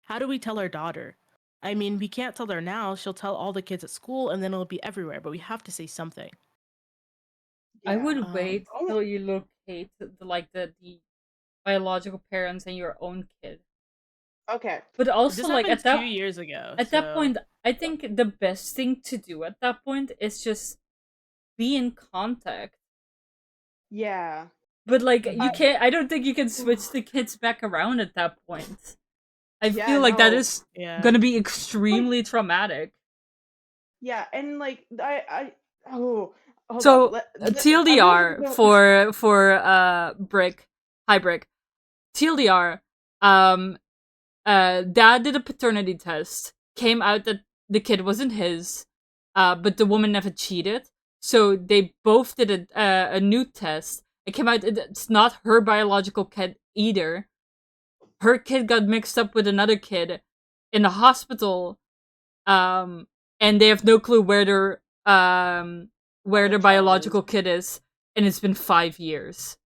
Speaker 2: How do we tell our daughter? I mean, we can't tell her now. She'll tell all the kids at school, and then it'll be everywhere. But we have to say something.
Speaker 1: I would
Speaker 4: Yeah.
Speaker 1: wait till you locate the biological parents and your own kid.
Speaker 4: Okay.
Speaker 1: But also,
Speaker 2: This
Speaker 1: like,
Speaker 2: happened 2 years ago.
Speaker 1: at that point, I think the best thing to do at that point is just be in contact.
Speaker 4: Yeah.
Speaker 1: But like you
Speaker 4: I-
Speaker 1: can't. I don't think you can switch the kids back around at that point. I
Speaker 4: Yeah,
Speaker 1: feel like that
Speaker 4: no.
Speaker 1: is
Speaker 2: Yeah.
Speaker 1: gonna be extremely traumatic.
Speaker 4: Yeah, and like oh, hold up.
Speaker 1: So
Speaker 4: I'm gonna
Speaker 1: TLDR
Speaker 4: go.
Speaker 1: for Brick, hi Brick. TLDR, um, dad did a paternity test. Came out that the kid wasn't his, but the woman never cheated. So they both did a new test. It came out it's not her biological kid either. Her kid got mixed up with another kid in the hospital, um, and they have no clue where
Speaker 4: Other
Speaker 1: their
Speaker 4: child is.
Speaker 1: biological kid is, and it's been 5 years.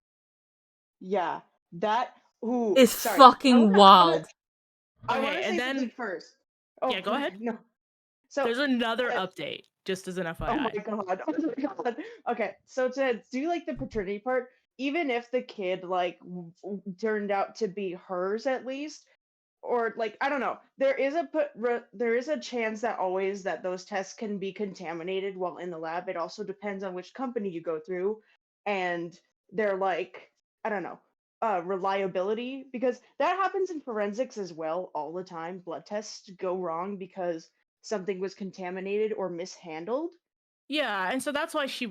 Speaker 4: Yeah, that. Ooh,
Speaker 1: It's
Speaker 4: sorry.
Speaker 1: fucking wild.
Speaker 4: I
Speaker 2: Okay,
Speaker 4: wanna
Speaker 2: and
Speaker 4: say something
Speaker 2: then
Speaker 4: first. Oh,
Speaker 2: yeah, go ahead.
Speaker 4: no. So,
Speaker 2: There's another
Speaker 4: uh,
Speaker 2: update, just as an
Speaker 4: oh my
Speaker 2: FYI.
Speaker 4: god. Oh my god. Okay, so to do like the paternity part, even if the kid like turned out to be hers at least, or like I don't know, there is a chance that always that those tests can be contaminated while in the lab. It also depends on which company you go through, and they're like I don't know, reliability, because that happens in forensics as well all the time. Blood tests go wrong because something was contaminated or mishandled.
Speaker 2: Yeah, and so that's why she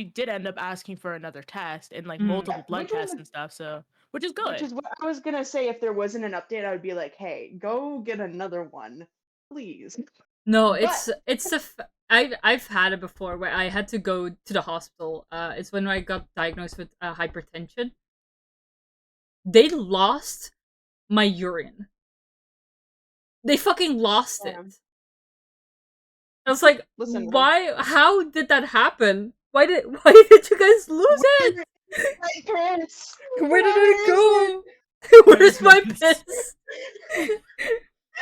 Speaker 2: did end up asking for another test and like
Speaker 1: Mm.
Speaker 2: multiple blood tests and stuff, so which is
Speaker 4: Which
Speaker 2: good.
Speaker 4: is what I was gonna say. If there wasn't an update, I would be like, "Hey, go get another one, please."
Speaker 1: No,
Speaker 4: But
Speaker 1: I've had it before where I had to go to the hospital. It's when I got diagnosed with hypertension. They lost my urine. They fucking lost it.
Speaker 4: um,
Speaker 1: I was like,
Speaker 4: listen, man,
Speaker 1: why? How did that happen? Why did you guys lose it?
Speaker 4: where is my piss?
Speaker 1: Where did it
Speaker 4: Where is it?
Speaker 1: go?
Speaker 2: Where's
Speaker 1: Where's
Speaker 2: my
Speaker 1: my
Speaker 2: piss?
Speaker 1: piss?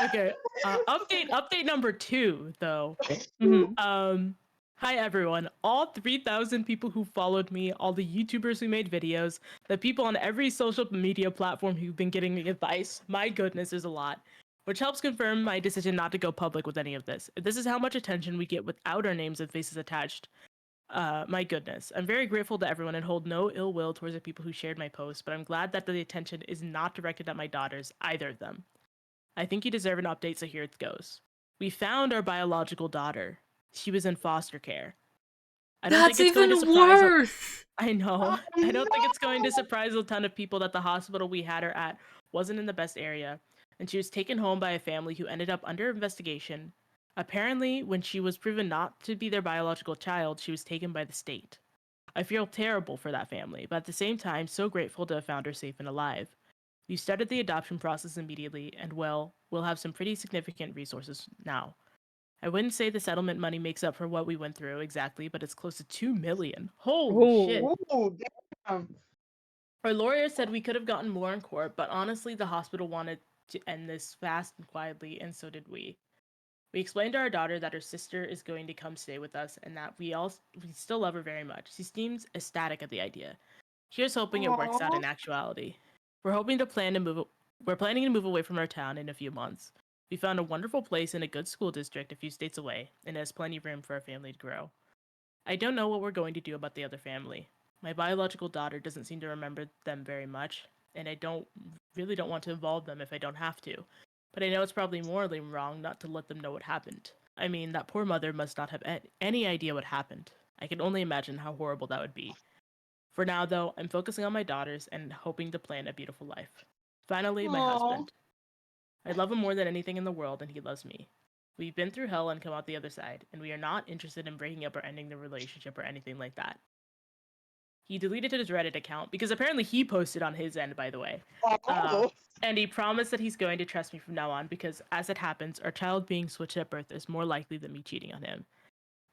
Speaker 2: Okay. Update number 2 though.
Speaker 1: Mhm.
Speaker 2: Hi everyone. All 3,000 people who followed me, all the YouTubers who made videos, the people on every social media platform who've been getting me advice. My goodness, there's a lot. Which helps confirm my decision not to go public with any of this. This is how much attention we get without our names and faces attached. My goodness. I'm very grateful to everyone and hold no ill will towards the people who shared my post, but I'm glad that the attention is not directed at my daughters, either of them. I think you deserve an update, so here it goes. We found our biological daughter. She was in foster care. I don't think
Speaker 1: That's
Speaker 2: it's going to
Speaker 1: even
Speaker 2: surprise.
Speaker 1: worse.
Speaker 2: I know.
Speaker 4: Oh
Speaker 2: I don't think it's going to
Speaker 4: no!
Speaker 2: surprise a ton of people that the hospital we had her at wasn't in the best area, and she was taken home by a family who ended up under investigation. Apparently, when she was proven not to be their biological child, she was taken by the state. I feel terrible for that family, but at the same time, so grateful to have found her safe and alive. We started the adoption process immediately, and well, we'll have some pretty significant resources now. I wouldn't say the settlement money makes up for what we went through exactly, but it's close to 2 million. Holy shit.
Speaker 1: Oh.
Speaker 4: Oh damn!
Speaker 2: Our lawyer said we could have gotten more in court, but honestly, the hospital wanted to end this fast and quietly, and so did we. We explained to our daughter that her sister is going to come stay with us and that we still love her very much. She seems ecstatic at the idea. Here's hoping it works out
Speaker 4: Aw.
Speaker 2: in actuality. We're hoping to plan to move we're planning to move away from our town in a few months. We found a wonderful place in a good school district a few states away, and it has plenty of room for our family to grow. I don't know what we're going to do about the other family. My biological daughter doesn't seem to remember them very much, and I don't want to involve them if I don't have to. But I know it's probably morally wrong not to let them know what happened. I mean, that poor mother must not have any idea what happened. I can only imagine how horrible that would be. For now, though, I'm focusing on my daughters and hoping to plan a beautiful life. Finally, my
Speaker 4: Aw.
Speaker 2: husband. I love him more than anything in the world, and he loves me. We've been through hell and come out the other side, and we are not interested in breaking up or ending the relationship or anything like that. He deleted his Reddit account because apparently he posted on his end, by the way.
Speaker 4: Oh.
Speaker 2: And he promised that he's going to trust me from now on because, as it happens, our child being switched at birth is more likely than me cheating on him.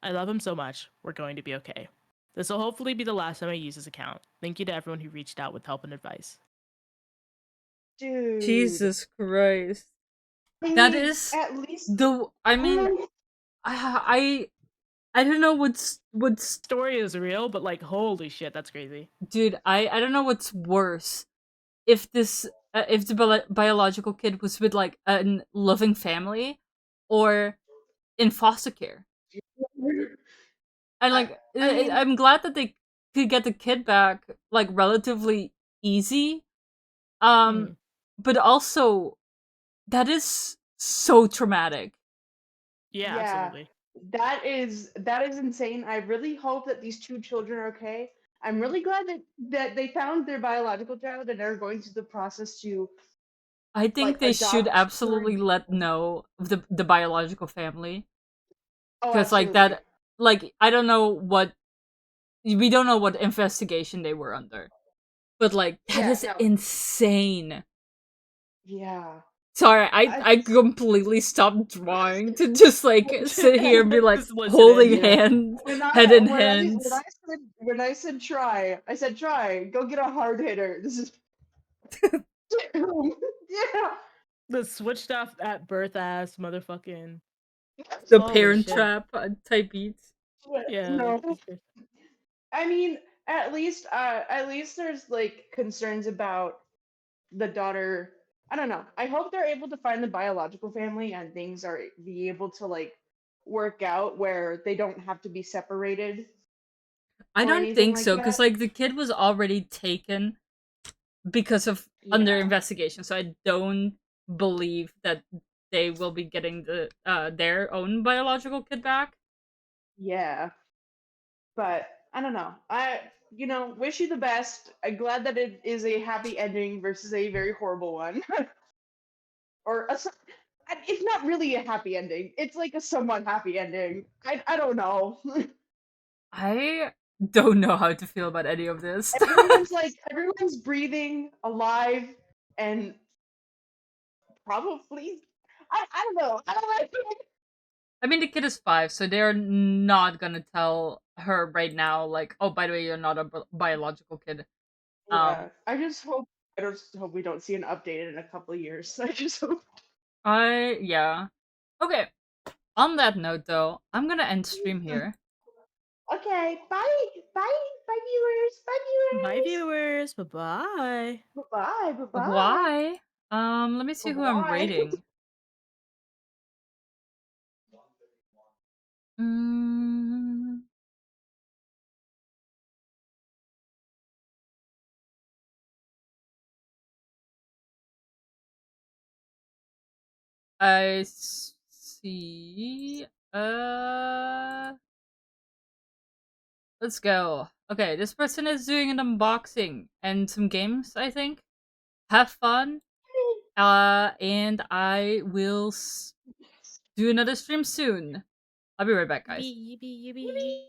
Speaker 2: I love him so much. We're going to be okay. This will hopefully be the last time I use his account. Thank you to everyone who reached out with help and advice.
Speaker 4: Dude.
Speaker 1: Jesus Christ.
Speaker 4: I
Speaker 1: That
Speaker 4: mean,
Speaker 1: is
Speaker 4: at least.
Speaker 1: the. I mean,
Speaker 4: Oh,
Speaker 1: I don't know what's
Speaker 2: Story is real, but like, holy shit, that's crazy.
Speaker 1: dude. I don't know what's worse. If the biological kid was with like a loving family, or in foster care. And
Speaker 4: I
Speaker 1: like
Speaker 4: I mean,
Speaker 1: I'm glad that they could get the kid back like relatively easy. Um,
Speaker 2: Mhm.
Speaker 1: but also that is so traumatic.
Speaker 2: Yeah,
Speaker 4: Yeah,
Speaker 2: absolutely.
Speaker 4: that is insane. I really hope that these two children are okay. I'm really glad that they found their biological child and are going through the process to
Speaker 1: I
Speaker 4: like
Speaker 1: think they should
Speaker 4: adopt her.
Speaker 1: absolutely let know the biological family
Speaker 4: Oh,
Speaker 1: because like
Speaker 4: absolutely.
Speaker 1: that, like I don't know what, we don't know what investigation they were under, but like that
Speaker 4: Yeah,
Speaker 1: is
Speaker 4: no.
Speaker 1: insane.
Speaker 4: Yeah.
Speaker 1: Sorry,
Speaker 4: I
Speaker 1: I
Speaker 4: just
Speaker 1: completely stopped drawing to just like sit here and be like
Speaker 2: Just listening.
Speaker 1: holding
Speaker 4: yeah.
Speaker 1: hand,
Speaker 4: When
Speaker 1: head
Speaker 4: I
Speaker 1: in
Speaker 4: when I when I
Speaker 1: hands.
Speaker 4: said when I said try, I said try. Go get a hard hitter. This is yeah.
Speaker 2: The switched off at birth ass motherfucking.
Speaker 1: The
Speaker 2: Holy
Speaker 1: Parent
Speaker 2: shit.
Speaker 1: Trap type beats.
Speaker 2: Yeah, like
Speaker 4: No. I mean, at least there's like concerns about the daughter. I don't know. I hope they're able to find the biological family and things are be able to like work out where they don't have to be separated
Speaker 1: I
Speaker 4: or
Speaker 1: don't
Speaker 4: anything
Speaker 1: think
Speaker 4: like
Speaker 1: so
Speaker 4: that.
Speaker 1: because like the kid was already taken because of under
Speaker 4: Yeah.
Speaker 1: investigation, so I don't believe that they will be getting their own biological kid back.
Speaker 4: Yeah. But I don't know. Wish you the best. I'm glad that it is a happy ending versus a very horrible one. or it's not really a happy ending. It's like a somewhat happy ending. I don't know.
Speaker 1: I don't know how to feel about any of this.
Speaker 4: Everyone's breathing, alive, and probably I don't know. I don't like it.
Speaker 1: I mean, the kid is 5, so they're not gonna tell her right now, like, oh, by the way, you're not a biological kid.
Speaker 4: Yeah. I just hope we don't see an update in a couple of years. I just hope.
Speaker 1: Yeah. Okay. On that note, though, I'm gonna end stream here.
Speaker 4: Okay. Bye. Bye. Bye viewers. Bye
Speaker 2: Bye,
Speaker 4: viewers.
Speaker 2: viewers. Bye bye.
Speaker 4: Bye. Bye. Bye.
Speaker 1: Why? Let me see who I'm
Speaker 4: Bye.
Speaker 1: rating. Mm, I see. Let's go. Okay, this person is doing an unboxing and some games, I think. Have fun. And I will do another stream soon. I'll be right back, guys.
Speaker 2: Yippee, yippee, yippee.